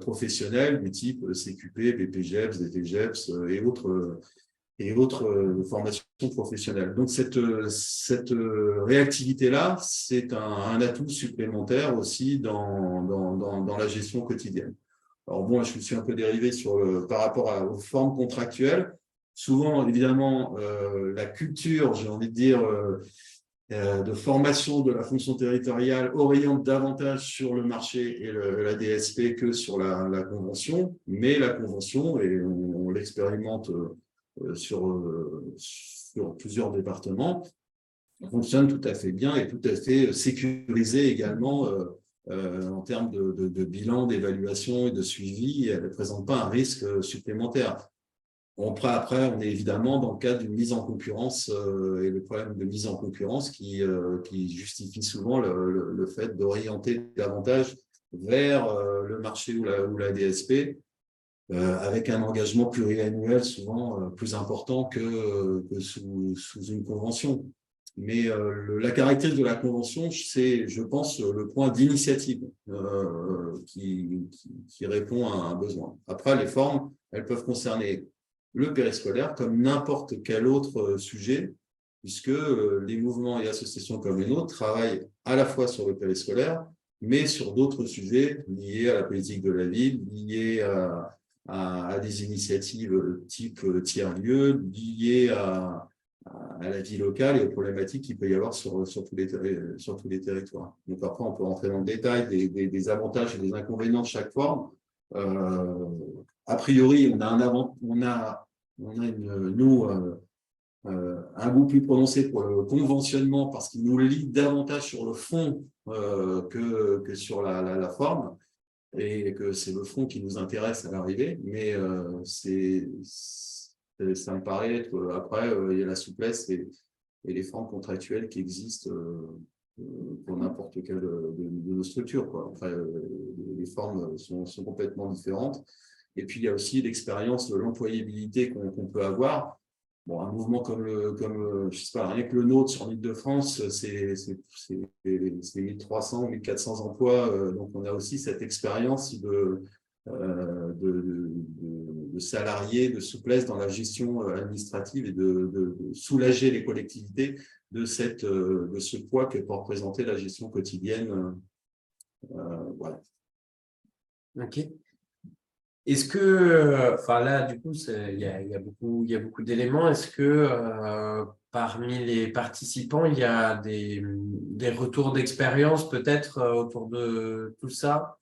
professionnelles du type CQP, BPGEPS, DTGEPS et autres formations professionnelles. Donc, cette réactivité-là, c'est un atout supplémentaire aussi dans la gestion quotidienne. Alors bon, je me suis un peu dérivé par rapport aux formes contractuelles. Souvent, évidemment, la culture, j'ai envie de dire, de formation de la fonction territoriale oriente davantage sur le marché et la DSP que sur la convention. Mais la convention, et on l'expérimente sur plusieurs départements, fonctionne tout à fait bien et tout à fait sécurisée également en termes de bilan, d'évaluation et de suivi. Elle ne présente pas un risque supplémentaire. Après, on est évidemment dans le cadre d'une mise en concurrence et le problème de mise en concurrence qui justifie souvent le fait d'orienter davantage vers le marché ou la DSP avec un engagement pluriannuel souvent plus important que sous une convention. Mais la caractéristique de la convention, c'est, je pense, le point d'initiative qui répond à un besoin. Après, les formes, elles peuvent concerner le périscolaire comme n'importe quel autre sujet, puisque les mouvements et associations comme les nôtres travaillent à la fois sur le périscolaire, mais sur d'autres sujets liés à la politique de la ville, liés à des initiatives type tiers-lieux, liées à la vie locale et aux problématiques qu'il peut y avoir sur tous les territoires. Donc après, on peut rentrer dans le détail des avantages et des inconvénients de chaque forme. A priori, on a un goût plus prononcé pour le conventionnement parce qu'il nous lie davantage sur le fond que sur la forme, et que c'est le fond qui nous intéresse à l'arrivée, mais ça me paraît être, après, il y a la souplesse et les formes contractuelles qui existent pour n'importe quelle de nos structures, quoi. Enfin, les formes sont complètement différentes. Et puis, il y a aussi l'expérience de l'employabilité qu'on peut avoir. Bon, un mouvement comme je sais pas, rien que le nôtre sur l'Île-de-France, c'est 1300, 1400 emplois. Donc, on a aussi cette expérience de salariés, de souplesse dans la gestion administrative et de soulager les collectivités de ce poids que peut représenter la gestion quotidienne. Voilà. Ok. Est-ce que, enfin là, du coup, il y a beaucoup d'éléments. Est-ce que parmi les participants, il y a des retours d'expérience peut-être autour de tout ça?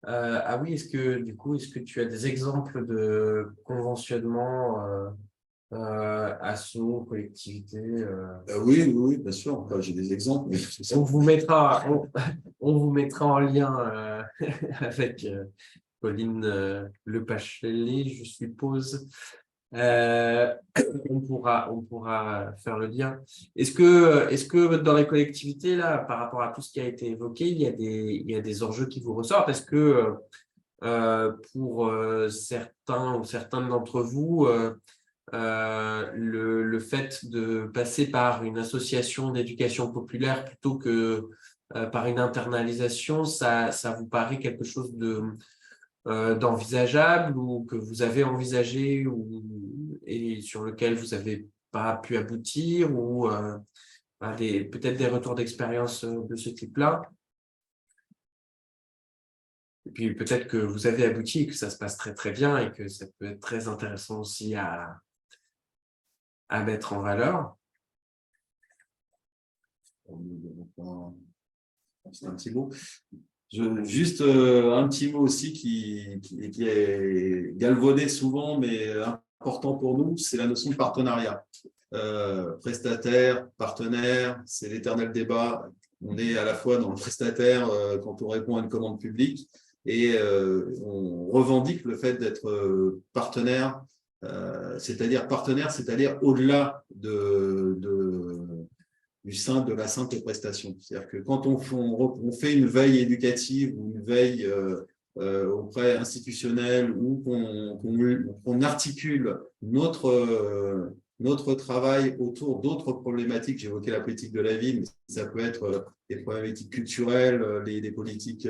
Ah oui, est-ce que tu as des exemples de conventionnement asso, collectivité Oui, bien sûr. Enfin, j'ai des exemples. Mais on vous mettra en lien avec Pauline Lepachelet, je suppose. On pourra faire le lien. Est-ce que dans les collectivités, là, par rapport à tout ce qui a été évoqué, il y a des enjeux qui vous ressortent? Est-ce que pour certains ou certaines d'entre vous, le fait de passer par une association d'éducation populaire plutôt que par une internalisation, ça vous paraît quelque chose d'envisageable ou que vous avez envisagé et sur lequel vous n'avez pas pu aboutir ou peut-être des retours d'expérience de ce type-là? Et puis peut-être que vous avez abouti et que ça se passe très très bien et que ça peut être très intéressant aussi à mettre en valeur. C'est un petit mot. Juste un petit mot aussi qui est galvaudé souvent, mais important pour nous, c'est la notion de partenariat. Prestataire, partenaire, c'est l'éternel débat. On est à la fois dans le prestataire quand on répond à une commande publique et on revendique le fait d'être partenaire, c'est-à-dire au-delà du sein de la simple prestation. C'est-à-dire que quand on fait une veille éducative ou une veille auprès institutionnel ou qu'on articule notre travail autour d'autres problématiques, j'évoquais la politique de la ville, mais ça peut être des problématiques culturelles, des politiques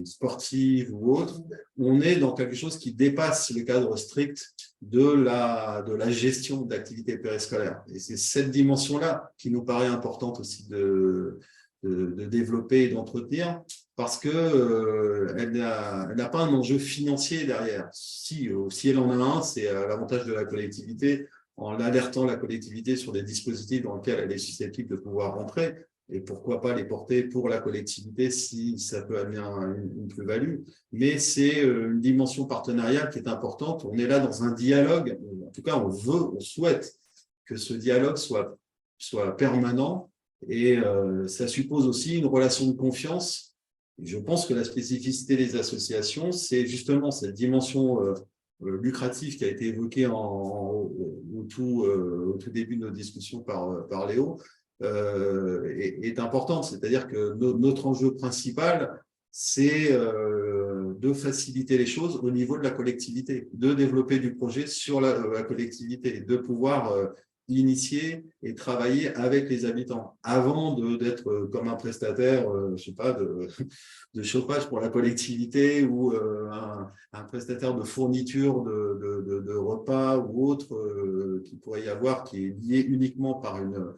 sportives ou autres, on est dans quelque chose qui dépasse le cadre strict de la gestion d'activités périscolaires. Et c'est cette dimension-là qui nous paraît importante aussi de développer et d'entretenir, parce que elle n'a pas un enjeu financier derrière. Si elle en a un, c'est l'avantage de la collectivité, en alertant la collectivité sur des dispositifs dans lesquels elle est susceptible de pouvoir rentrer, et pourquoi pas les porter pour la collectivité si ça peut amener une plus-value. Mais c'est une dimension partenariale qui est importante. On est là dans un dialogue en tout cas, on souhaite que ce dialogue soit permanent et ça suppose aussi une relation de confiance. Et je pense que la spécificité des associations, c'est justement cette dimension lucrative qui a été évoquée au tout début de notre discussion par Léo, est importante. C'est-à-dire que notre enjeu principal, c'est de faciliter les choses au niveau de la collectivité, de développer du projet sur la collectivité, de pouvoir initier et travailler avec les habitants avant d'être comme un prestataire, je sais pas, de chauffage pour la collectivité ou un prestataire de fourniture de repas ou autre qui pourrait y avoir, qui est lié uniquement par une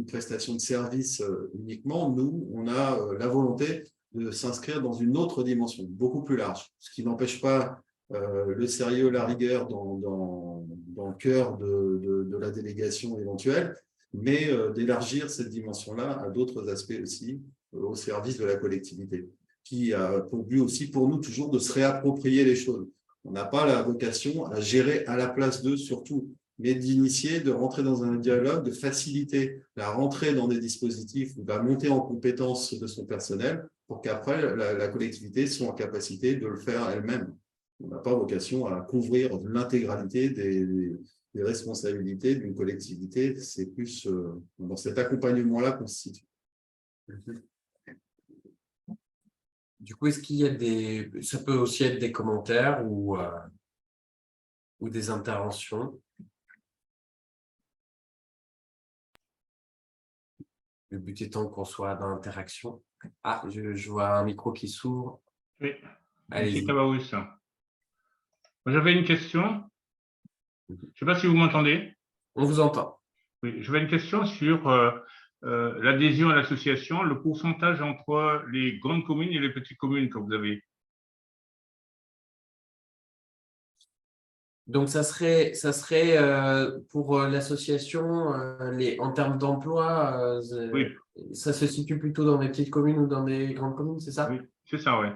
prestation de service uniquement. Nous, on a la volonté de s'inscrire dans une autre dimension, beaucoup plus large, ce qui n'empêche pas le sérieux, la rigueur dans le cœur de la délégation éventuelle, mais d'élargir cette dimension-là à d'autres aspects aussi, au service de la collectivité, qui a pour but aussi pour nous toujours de se réapproprier les choses. On n'a pas la vocation à gérer à la place d'eux surtout, mais d'initier, de rentrer dans un dialogue, de faciliter la rentrée dans des dispositifs ou la montée en compétence de son personnel pour qu'après, la collectivité soit en capacité de le faire elle-même. On n'a pas vocation à couvrir l'intégralité des responsabilités d'une collectivité. C'est plus dans cet accompagnement-là qu'on se situe. Du coup, est-ce qu'il y a ça peut aussi être des commentaires ou des interventions? Le but étant qu'on soit dans l'interaction. Ah, je vois un micro qui s'ouvre. Oui, Allez-y. Monsieur Kabaous. J'avais une question. Je ne sais pas si vous m'entendez. On vous entend. Oui, j'avais une question sur l'adhésion à l'association, le pourcentage entre les grandes communes et les petites communes que vous avez. Donc, ça serait pour l'association, en termes d'emploi, Oui. ça se situe plutôt dans des petites communes ou dans des grandes communes, c'est ça? Oui, c'est ça, oui.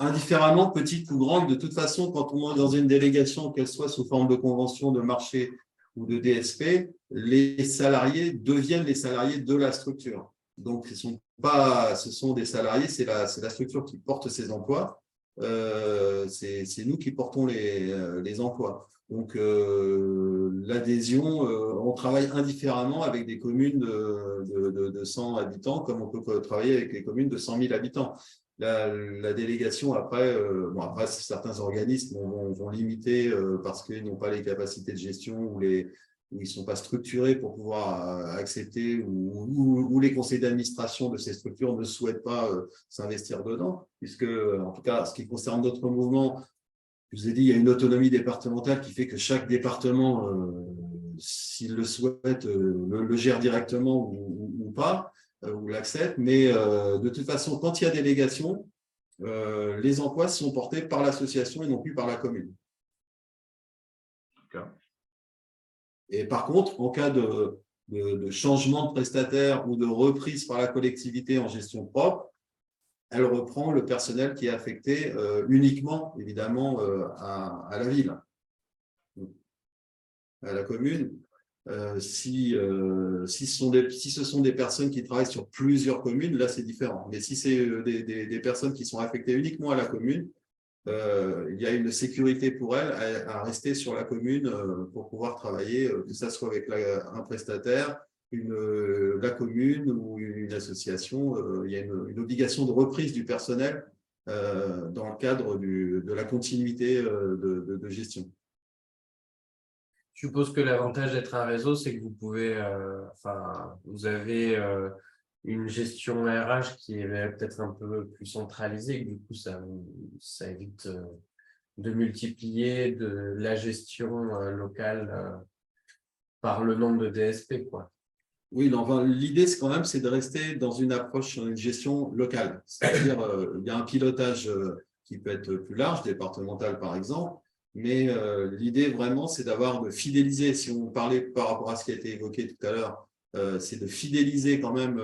Indifféremment, petite ou grande, de toute façon, quand on est dans une délégation, qu'elle soit sous forme de convention, de marché ou de DSP, les salariés deviennent les salariés de la structure. Donc, ce sont des salariés, c'est la structure qui porte ces emplois. C'est nous qui portons les emplois. Donc, l'adhésion, on travaille indifféremment avec des communes de 100 habitants, comme on peut travailler avec les communes de 100 000 habitants. La délégation, après, certains organismes vont limiter parce qu'ils n'ont pas les capacités de gestion ou ils ne sont pas structurés pour pouvoir accepter ou les conseils d'administration de ces structures ne souhaitent pas s'investir dedans, puisque, en tout cas, ce qui concerne notre mouvement, je vous ai dit, il y a une autonomie départementale qui fait que chaque département, s'il le souhaite, le gère directement ou pas, ou l'accepte, mais de toute façon, quand il y a délégation, les emplois sont portés par l'association et non plus par la commune. D'accord. Et par contre, en cas de changement de prestataire ou de reprise par la collectivité en gestion propre, elle reprend le personnel qui est affecté uniquement, évidemment, à la ville, à la commune. Si ce sont des personnes qui travaillent sur plusieurs communes, là, c'est différent. Mais si c'est des personnes qui sont affectées uniquement à la commune, il y a une sécurité pour elles à rester sur la commune pour pouvoir travailler, que ce soit avec un prestataire, la commune ou une association. Il y a une obligation de reprise du personnel dans le cadre de la continuité de gestion. Je suppose que l'avantage d'être un réseau, c'est que vous pouvez, vous avez une gestion RH qui est peut-être un peu plus centralisée, et que du coup, ça évite de multiplier la gestion locale par le nombre de DSP, quoi. Oui, l'idée, c'est de rester dans une approche, une gestion locale. C'est-à-dire, il y a un pilotage qui peut être plus large, départemental par exemple, mais l'idée vraiment, c'est de fidéliser. Si on parlait par rapport à ce qui a été évoqué tout à l'heure, c'est de fidéliser quand même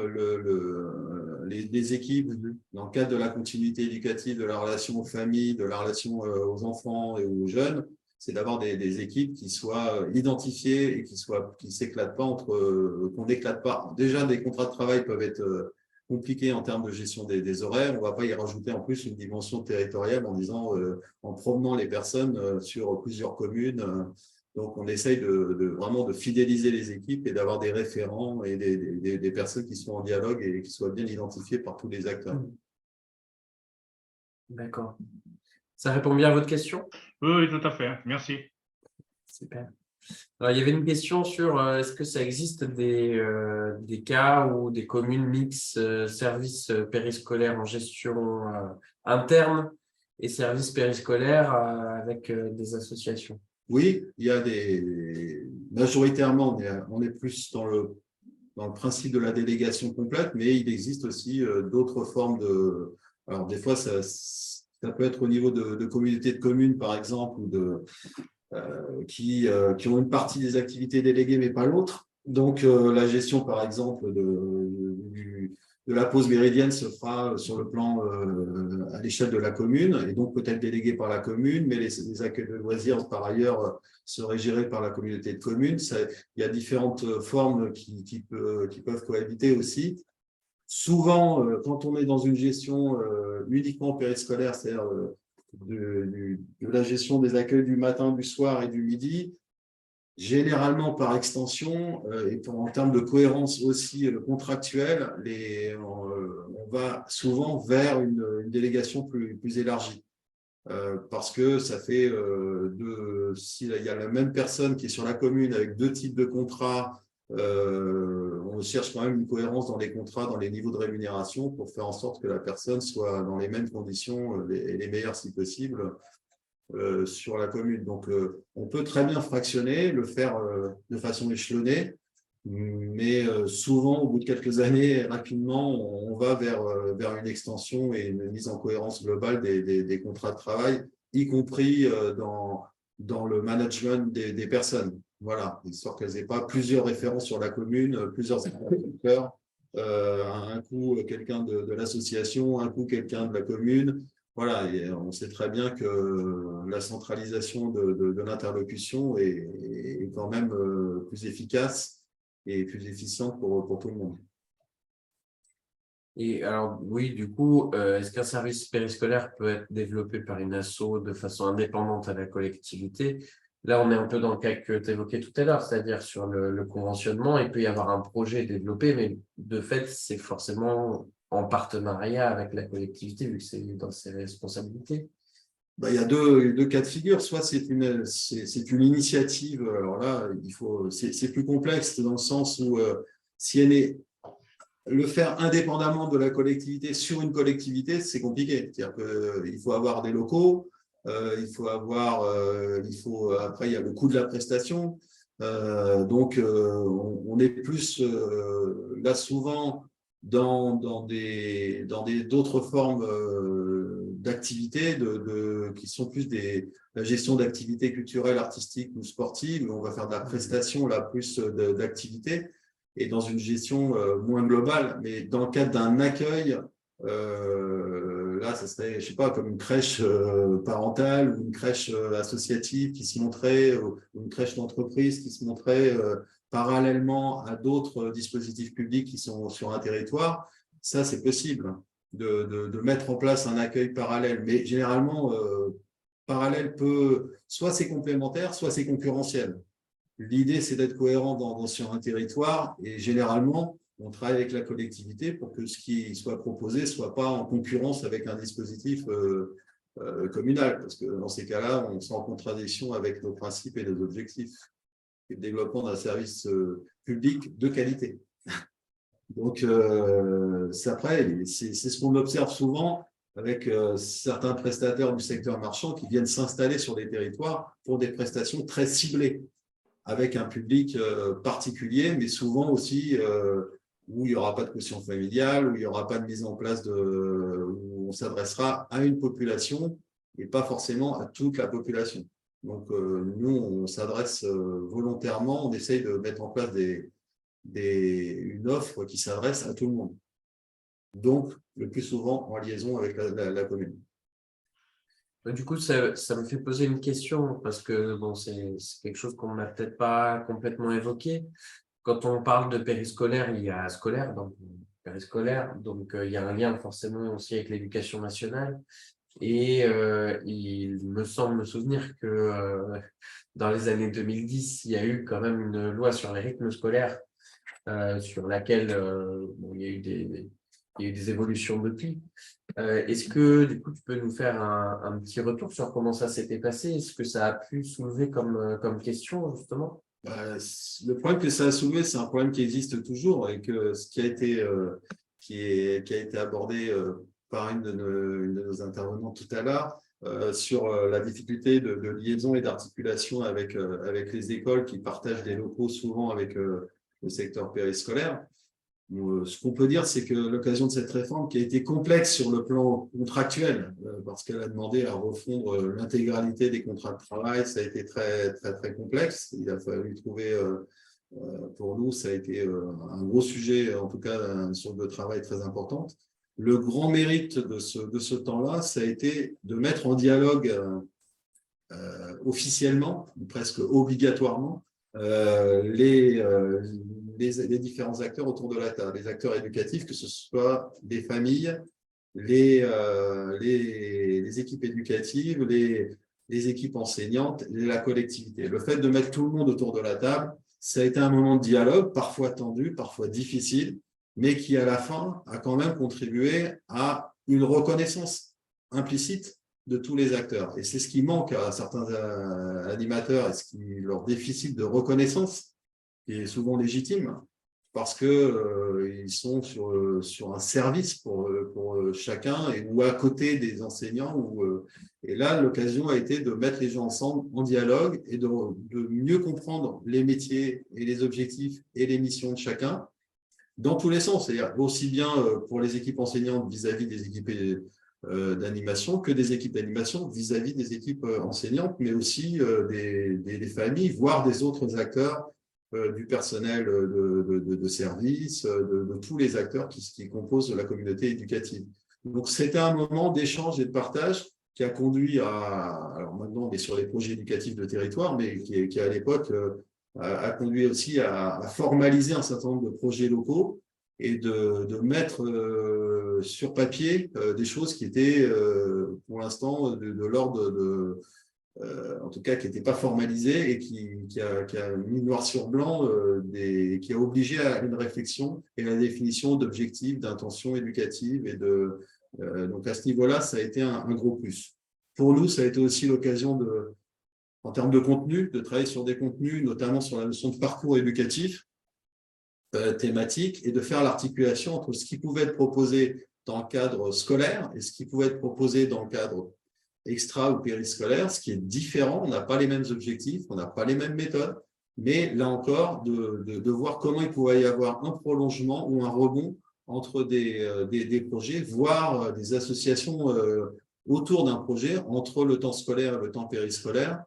les équipes, dans le cadre de la continuité éducative, de la relation aux familles, de la relation aux enfants et aux jeunes, c'est d'avoir des équipes qui soient identifiées et qui s'éclatent pas qu'on n'éclate pas. Déjà, des contrats de travail peuvent être compliqués en termes de gestion des horaires. On ne va pas y rajouter en plus une dimension territoriale en disant, en promenant les personnes sur plusieurs communes. Donc, on essaye vraiment de fidéliser les équipes et d'avoir des référents et des personnes qui sont en dialogue et qui soient bien identifiées par tous les acteurs. D'accord. Ça répond bien à votre question? Oui, oui, tout à fait. Merci. Super. Alors, il y avait une question sur est-ce que ça existe des cas où des communes mixent services périscolaires en gestion interne et services périscolaires avec des associations? Oui, il y a majoritairement, on est plus dans le principe de la délégation complète, mais il existe aussi d'autres formes de. Alors, des fois, ça peut être au niveau de communautés de communes, par exemple, ou qui ont une partie des activités déléguées, mais pas l'autre. Donc, la gestion, par exemple, de la pause méridienne se fera sur le plan à l'échelle de la commune, et donc peut-être déléguée par la commune, mais les accueils de loisirs, par ailleurs, seraient gérés par la communauté de communes. Il y a différentes formes qui peuvent cohabiter aussi. Souvent, quand on est dans une gestion uniquement périscolaire, c'est-à-dire de la gestion des accueils du matin, du soir et du midi, généralement par extension, et en termes de cohérence aussi contractuelle, on va souvent vers une délégation plus élargie. Parce que ça fait s'il y a la même personne qui est sur la commune avec deux types de contrats, on cherche quand même une cohérence dans les contrats, dans les niveaux de rémunération pour faire en sorte que la personne soit dans les mêmes conditions et les meilleures si possible sur la commune. Donc, on peut très bien fractionner, le faire de façon échelonnée, mais souvent, au bout de quelques années, rapidement, on va vers une extension et une mise en cohérence globale des contrats de travail, y compris dans le management des personnes. Voilà, histoire qu'elles n'aient pas plusieurs référents sur la commune, plusieurs interlocuteurs, un coup quelqu'un de l'association, un coup quelqu'un de la commune. Voilà, et on sait très bien que la centralisation de l'interlocution est quand même plus efficace et plus efficiente pour tout le monde. Et alors, oui, du coup, est-ce qu'un service périscolaire peut être développé par une asso de façon indépendante à la collectivité? Là, on est un peu dans le cas que tu évoquais tout à l'heure, c'est-à-dire sur le conventionnement. Il peut y avoir un projet développé, mais de fait, c'est forcément en partenariat avec la collectivité, vu que c'est dans ses responsabilités. Il y a deux cas de figure. Soit c'est une initiative, alors là, c'est plus complexe dans le sens où si elle est le faire indépendamment de la collectivité sur une collectivité, c'est compliqué. C'est-à-dire qu'il faut avoir des locaux, après, il y a le coût de la prestation. Donc, on est plus là souvent dans d'autres formes d'activités qui sont plus la gestion d'activités culturelles, artistiques ou sportives. On va faire de la prestation, là, plus d'activités. Et dans une gestion moins globale, mais dans le cadre d'un accueil, là, ça serait, je sais pas, comme une crèche parentale ou une crèche associative qui se montrait, ou une crèche d'entreprise qui se montrait parallèlement à d'autres dispositifs publics qui sont sur un territoire. Ça, c'est possible de mettre en place un accueil parallèle, mais généralement, parallèle soit c'est complémentaire, soit c'est concurrentiel. L'idée, c'est d'être cohérent sur un territoire et généralement, on travaille avec la collectivité pour que ce qui soit proposé ne soit pas en concurrence avec un dispositif communal. Parce que dans ces cas-là, on sera en contradiction avec nos principes et nos objectifs. Et le développement d'un service public de qualité. Donc, après, c'est ce qu'on observe souvent avec certains prestataires du secteur marchand qui viennent s'installer sur des territoires pour des prestations très ciblées, avec un public particulier, mais souvent aussi où il n'y aura pas de quotient familial, où il n'y aura pas de mise en place où on s'adressera à une population et pas forcément à toute la population. Donc, nous, on s'adresse volontairement, on essaye de mettre en place une offre qui s'adresse à tout le monde. donc le plus souvent en liaison avec la commune. Du coup, ça me fait poser une question parce que bon, c'est quelque chose qu'on n'a peut-être pas complètement évoqué. Quand on parle de périscolaire, il y a scolaire, donc périscolaire, donc il y a un lien forcément aussi avec l'éducation nationale. Et il me semble me souvenir que dans les années 2010, il y a eu quand même une loi sur les rythmes scolaires sur laquelle bon, il y a eu des évolutions depuis. Est-ce que du coup, tu peux nous faire un petit retour sur comment ça s'était passé? Est-ce que ça a pu soulever comme question, justement? Le problème que ça a soulevé, c'est un problème qui existe toujours et que ce qui a été, qui a été abordé par une de nos intervenants tout à l'heure sur la difficulté de liaison et d'articulation avec les écoles qui partagent des locaux souvent avec le secteur périscolaire. Ce qu'on peut dire, c'est que l'occasion de cette réforme qui a été complexe sur le plan contractuel, parce qu'elle a demandé à refondre l'intégralité des contrats de travail, ça a été très, très, très complexe. Il a fallu trouver, pour nous, ça a été un gros sujet, en tout cas, une source de travail très importante. Le grand mérite de ce temps-là, ça a été de mettre en dialogue officiellement, presque obligatoirement, les différents acteurs autour de la table, les acteurs éducatifs, que ce soit les familles, les équipes éducatives, les équipes enseignantes et la collectivité. Le fait de mettre tout le monde autour de la table, ça a été un moment de dialogue, parfois tendu, parfois difficile, mais qui à la fin a quand même contribué à une reconnaissance implicite de tous les acteurs. Et c'est ce qui manque à certains animateurs et ce qui leur déficit de reconnaissance, qui est souvent légitime, parce qu'ils sont sur un service pour chacun ou à côté des enseignants. Et là, l'occasion a été de mettre les gens ensemble en dialogue et de mieux comprendre les métiers et les objectifs et les missions de chacun dans tous les sens, c'est-à-dire aussi bien pour les équipes enseignantes vis-à-vis des équipes d'animation que des équipes d'animation vis-à-vis des équipes enseignantes, mais aussi des familles, voire des autres acteurs du personnel de service, de tous les acteurs qui composent la communauté éducative. Donc, c'était un moment d'échange et de partage qui a conduit à, alors maintenant on est sur les projets éducatifs de territoire, mais qui à l'époque a conduit aussi à formaliser un certain nombre de projets locaux et de mettre sur papier des choses qui étaient pour l'instant de l'ordre en tout cas qui n'étaient pas formalisées et qui a mis noir sur blanc qui a obligé à une réflexion et à la définition d'objectifs, d'intentions éducatives donc à ce niveau-là, ça a été un gros plus. Pour nous, ça a été aussi l'occasion en termes de contenu, de travailler sur des contenus, notamment sur la notion de parcours éducatif, thématique, et de faire l'articulation entre ce qui pouvait être proposé dans le cadre scolaire et ce qui pouvait être proposé dans le cadre extra ou périscolaire, ce qui est différent. On n'a pas les mêmes objectifs, on n'a pas les mêmes méthodes, mais là encore, de voir comment il pouvait y avoir un prolongement ou un rebond entre des projets, voire des associations autour d'un projet, entre le temps scolaire et le temps périscolaire.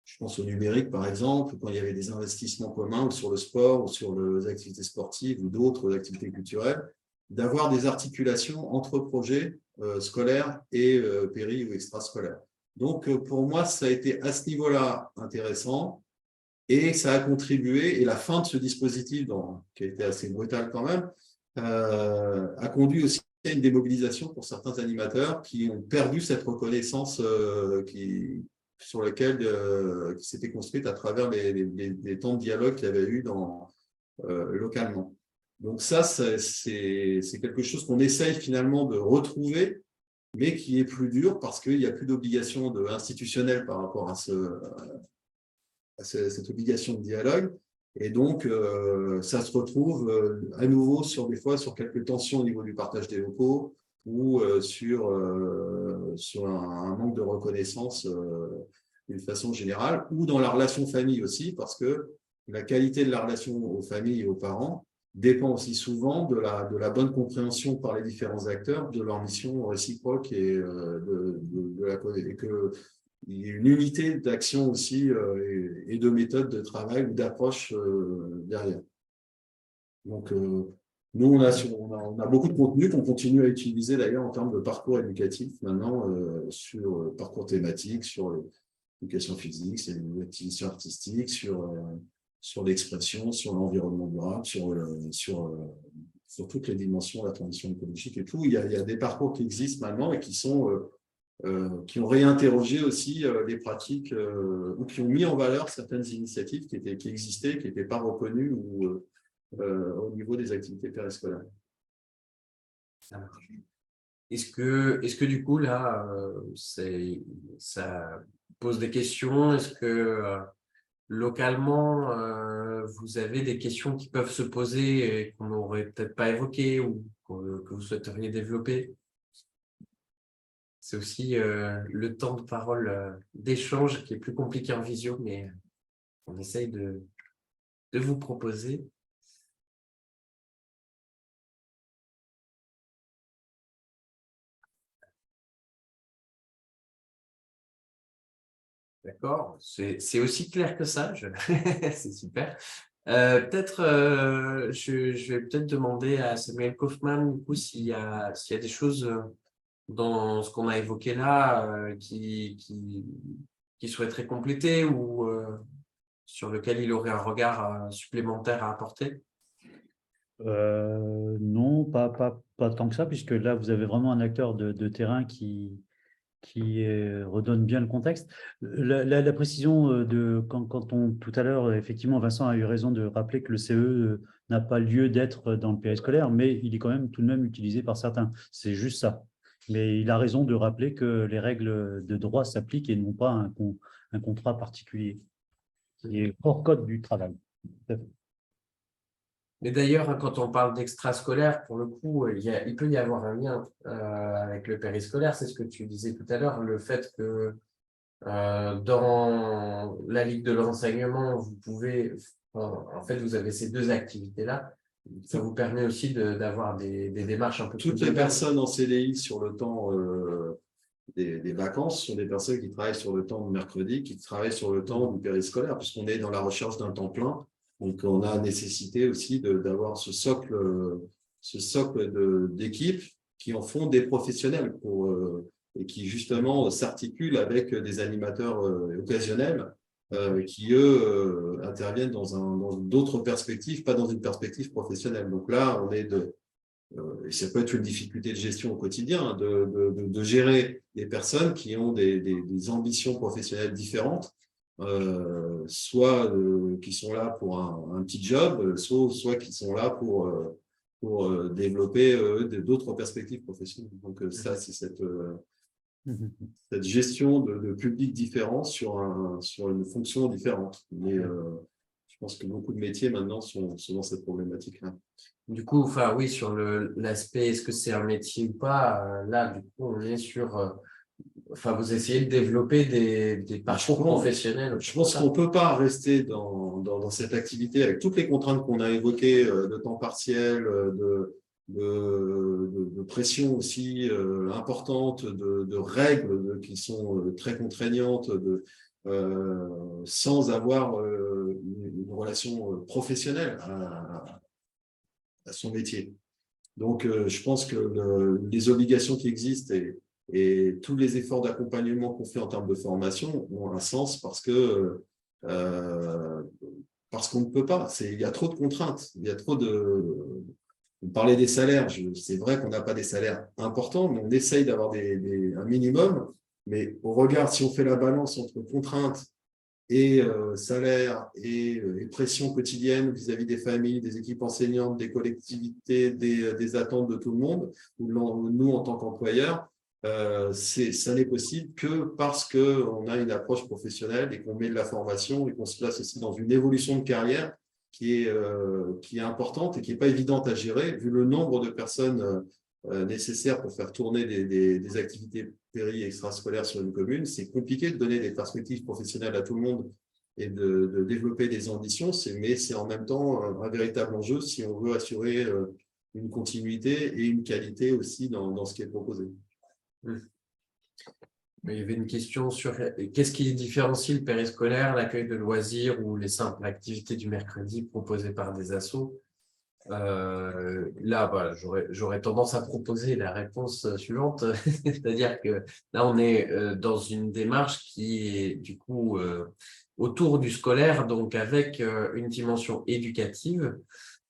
Je pense au numérique, par exemple, quand il y avait des investissements communs ou sur le sport ou sur les activités sportives ou d'autres activités culturelles, d'avoir des articulations entre projets scolaires et péri- ou extrascolaires. Donc, pour moi, ça a été à ce niveau-là intéressant et ça a contribué, et la fin de ce dispositif, qui a été assez brutal quand même, a conduit aussi à une démobilisation pour certains animateurs qui ont perdu cette reconnaissance sur lequel qui s'était construite à travers les temps de dialogue qu'il y avait eu localement. Donc ça, c'est quelque chose qu'on essaye finalement de retrouver, mais qui est plus dur parce qu'il n'y a plus d'obligation institutionnelle par rapport à cette obligation de dialogue. Et donc, ça se retrouve à nouveau des fois sur quelques tensions au niveau du partage des locaux ou sur un manque de reconnaissance d'une façon générale, ou dans la relation famille aussi, parce que la qualité de la relation aux familles et aux parents dépend aussi souvent de la bonne compréhension par les différents acteurs de leur mission réciproque et qu'il y ait une unité d'action aussi et de méthode de travail ou d'approche derrière. Donc, Nous, on a beaucoup de contenu qu'on continue à utiliser d'ailleurs en termes de parcours éducatif maintenant, sur parcours thématique, sur l'éducation physique, c'est l'activation artistique, sur l'expression, sur l'environnement durable, sur toutes les dimensions de la transition écologique et tout. Il y a des parcours qui existent maintenant et qui ont réinterrogé aussi les pratiques ou qui ont mis en valeur certaines initiatives qui existaient, qui n'étaient pas reconnues au niveau des activités périscolaires. Ça marche. Est-ce que du coup, là, ça pose des questions? Est-ce que localement, vous avez des questions qui peuvent se poser et qu'on n'aurait peut-être pas évoquées ou que vous souhaiteriez développer? C'est aussi le temps de parole d'échange qui est plus compliqué en visio, mais on essaye de vous proposer. D'accord, c'est aussi clair que ça, c'est super. Peut-être, je vais peut-être demander à Samuel Kaufmann, du coup, s'il y a des choses dans ce qu'on a évoqué là qui souhaiterait compléter ou sur lequel il aurait un regard supplémentaire à apporter. Non, pas tant que ça, puisque là, vous avez vraiment un acteur de terrain qui redonne bien le contexte. La précision tout à l'heure, effectivement, Vincent a eu raison de rappeler que le CE n'a pas lieu d'être dans le périscolaire, mais il est quand même tout de même utilisé par certains. C'est juste ça. Mais il a raison de rappeler que les règles de droit s'appliquent et non pas un contrat particulier qui est hors code du travail. Mais d'ailleurs, quand on parle d'extrascolaire, pour le coup, il peut y avoir un lien avec le périscolaire. C'est ce que tu disais tout à l'heure, le fait que dans la Ligue de l'enseignement, vous pouvez, en fait, vous avez ces deux activités-là. Ça vous permet aussi d'avoir des démarches un peu plus Toutes les personnes en CDI sur le temps des vacances sont des personnes qui travaillent sur le temps de mercredi, qui travaillent sur le temps du périscolaire, puisqu'on est dans la recherche d'un temps plein. Donc, on a nécessité aussi d'avoir ce socle d'équipes qui en font des professionnels et qui, justement, s'articulent avec des animateurs occasionnels qui, eux, interviennent dans d'autres perspectives, pas dans une perspective professionnelle. Donc là, et ça peut être une difficulté de gestion au quotidien, de gérer des personnes qui ont des ambitions professionnelles différentes, soit qui sont là pour un petit job, soit qui sont là pour développer d'autres perspectives professionnelles. Donc ça, c'est cette gestion de publics différents sur une fonction différente. Mais je pense que beaucoup de métiers maintenant sont dans cette problématique-là. Du coup, enfin oui, sur l'aspect est-ce que c'est un métier ou pas, là, du coup, on est sur enfin, vous essayez de développer des parcours professionnels. Je pense qu'on ne peut pas rester dans cette activité avec toutes les contraintes qu'on a évoquées, de temps partiel, de pression aussi importante, de règles qui sont très contraignantes, sans avoir une relation professionnelle à son métier. Donc, je pense que les obligations qui existent et tous les efforts d'accompagnement qu'on fait en termes de formation ont un sens parce qu'on ne peut pas. Il y a trop de contraintes. Il y a trop on parlait des salaires. C'est vrai qu'on n'a pas des salaires importants, mais on essaye d'avoir un minimum. Mais au regard, si on fait la balance entre contraintes et salaire et pression quotidienne vis-à-vis des familles, des équipes enseignantes, des collectivités, des attentes de tout le monde, ou nous en tant qu'employeurs, ça n'est possible que parce qu'on a une approche professionnelle et qu'on met de la formation et qu'on se place aussi dans une évolution de carrière qui est importante et qui n'est pas évidente à gérer, vu le nombre de personnes nécessaires pour faire tourner des activités péri extrascolaires sur une commune. C'est compliqué de donner des perspectives professionnelles à tout le monde et de développer des ambitions, mais c'est en même temps un véritable enjeu si on veut assurer une continuité et une qualité aussi dans ce qui est proposé. Il y avait une question sur qu'est-ce qui différencie le périscolaire, l'accueil de loisirs ou les simples activités du mercredi proposées par des assos. Là, voilà, j'aurais tendance à proposer la réponse suivante, c'est-à-dire que là, on est dans une démarche qui est du coup autour du scolaire, donc avec une dimension éducative.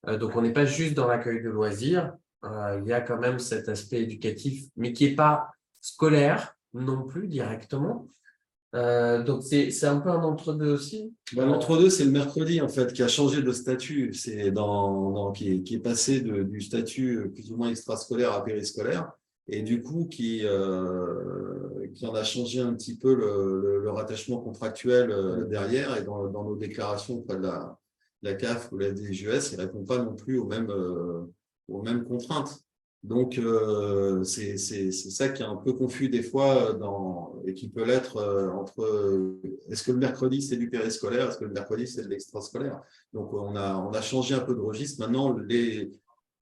Donc, on n'est pas juste dans l'accueil de loisirs, il y a quand même cet aspect éducatif, mais qui n'est pas scolaire non plus directement. Donc, c'est un peu un entre-deux aussi. L'entre-deux, c'est le mercredi, en fait, qui a changé de statut. C'est qui est passé du statut plus ou moins extrascolaire à périscolaire. Et du coup, qui en a changé un petit peu le rattachement contractuel derrière. Et dans nos déclarations auprès de la CAF ou la DGES, il ne répond pas non plus aux mêmes contraintes. Donc, c'est ça qui est un peu confus des fois et qui peut l'être entre est-ce que le mercredi c'est du périscolaire, est-ce que le mercredi c'est de l'extrascolaire. Donc, on a changé un peu de registre. Maintenant,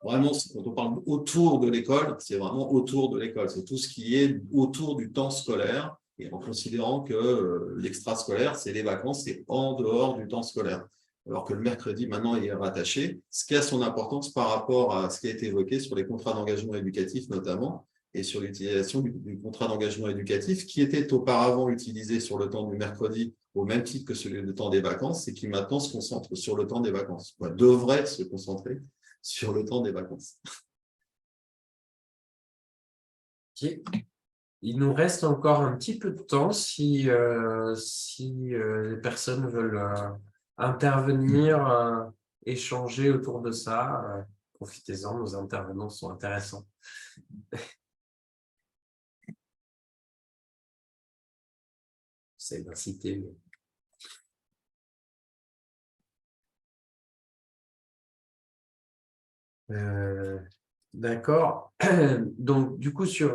vraiment, quand on parle autour de l'école, c'est vraiment autour de l'école. C'est tout ce qui est autour du temps scolaire et en considérant que l'extrascolaire, c'est les vacances, c'est en dehors du temps scolaire. Alors que le mercredi, maintenant, il est rattaché, ce qui a son importance par rapport à ce qui a été évoqué sur les contrats d'engagement éducatif notamment, et sur l'utilisation du contrat d'engagement éducatif qui était auparavant utilisé sur le temps du mercredi au même titre que celui du temps des vacances et qui maintenant se concentre sur le temps des vacances, devrait se concentrer sur le temps des vacances. Okay. Il nous reste encore un petit peu de temps si les personnes veulent intervenir, échanger autour de ça. Profitez-en, nos intervenants sont intéressants. J'essaie d'inciter. D'accord. Donc, du coup, sur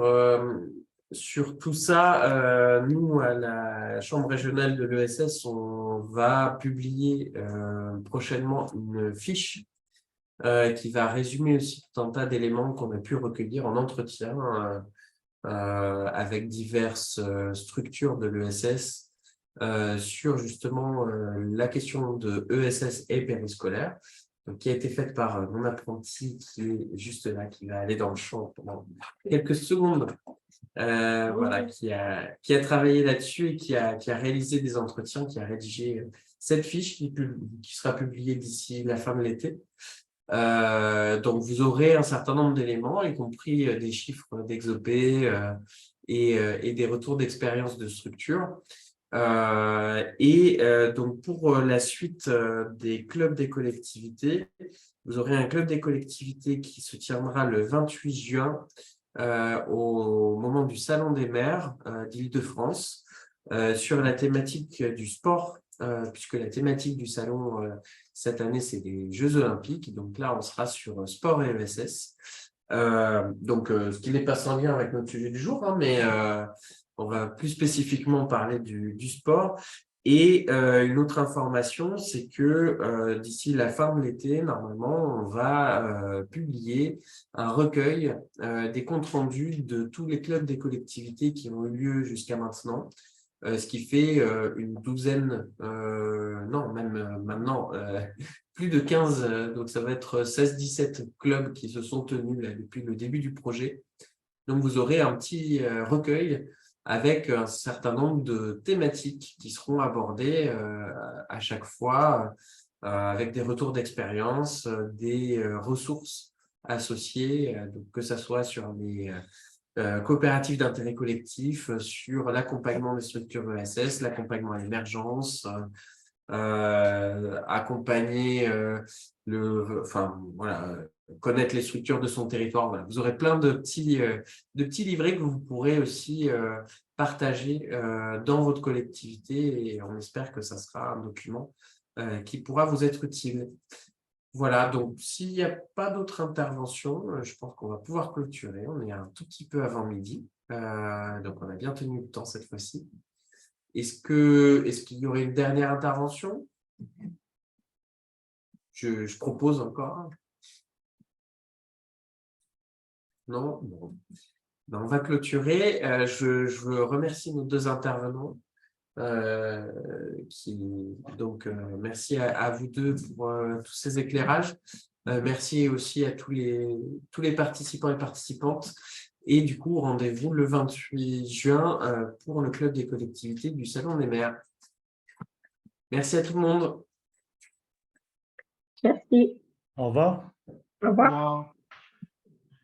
tout ça, nous, à la Chambre régionale de l'ESS, on va publier prochainement une fiche qui va résumer aussi tout un tas d'éléments qu'on a pu recueillir en entretien avec diverses structures de l'ESS sur justement la question de ESS et périscolaire. Donc, qui a été faite par mon apprenti qui est juste là, qui va aller dans le champ pendant quelques secondes, voilà, qui a travaillé là-dessus et qui a réalisé des entretiens, qui a rédigé cette fiche qui sera publiée d'ici la fin de l'été. Donc, vous aurez un certain nombre d'éléments, y compris des chiffres d'Exopé et des retours d'expérience de structure. Donc, pour la suite des clubs des collectivités, vous aurez un club des collectivités qui se tiendra le 28 juin au moment du Salon des maires d'Île-de-France sur la thématique du sport, puisque la thématique du salon cette année, c'est les Jeux Olympiques. Donc là, on sera sur sport et ESS. Ce qui n'est pas sans lien avec notre sujet du jour, hein, mais on va plus spécifiquement parler du sport. Et une autre information, c'est que d'ici la fin de l'été, normalement, on va publier un recueil des comptes rendus de tous les clubs des collectivités qui ont eu lieu jusqu'à maintenant, ce qui fait une douzaine, non, même maintenant, plus de 15, donc ça va être 16-17 clubs qui se sont tenus là, depuis le début du projet. Donc, vous aurez un petit recueil avec un certain nombre de thématiques qui seront abordées à chaque fois, avec des retours d'expérience, des ressources associées, donc que ce soit sur les coopératives d'intérêt collectif, sur l'accompagnement des structures ESS, l'accompagnement à l'émergence, accompagner connaître les structures de son territoire. Voilà. Vous aurez plein de petits livrets que vous pourrez aussi partager dans votre collectivité et on espère que ça sera un document qui pourra vous être utile. Voilà, donc s'il n'y a pas d'autres interventions, je pense qu'on va pouvoir clôturer. On est un tout petit peu avant midi, donc on a bien tenu le temps cette fois-ci. Est-ce qu'il y aurait une dernière intervention? Je propose encore. Non? Bon. Ben, on va clôturer. Je remercie nos deux intervenants. Merci à vous deux pour tous ces éclairages. Merci aussi à tous les participants et participantes. Et du coup, rendez-vous le 28 juin pour le Club des collectivités du Salon des maires. Merci à tout le monde. Merci. Au revoir. Au revoir. Au revoir.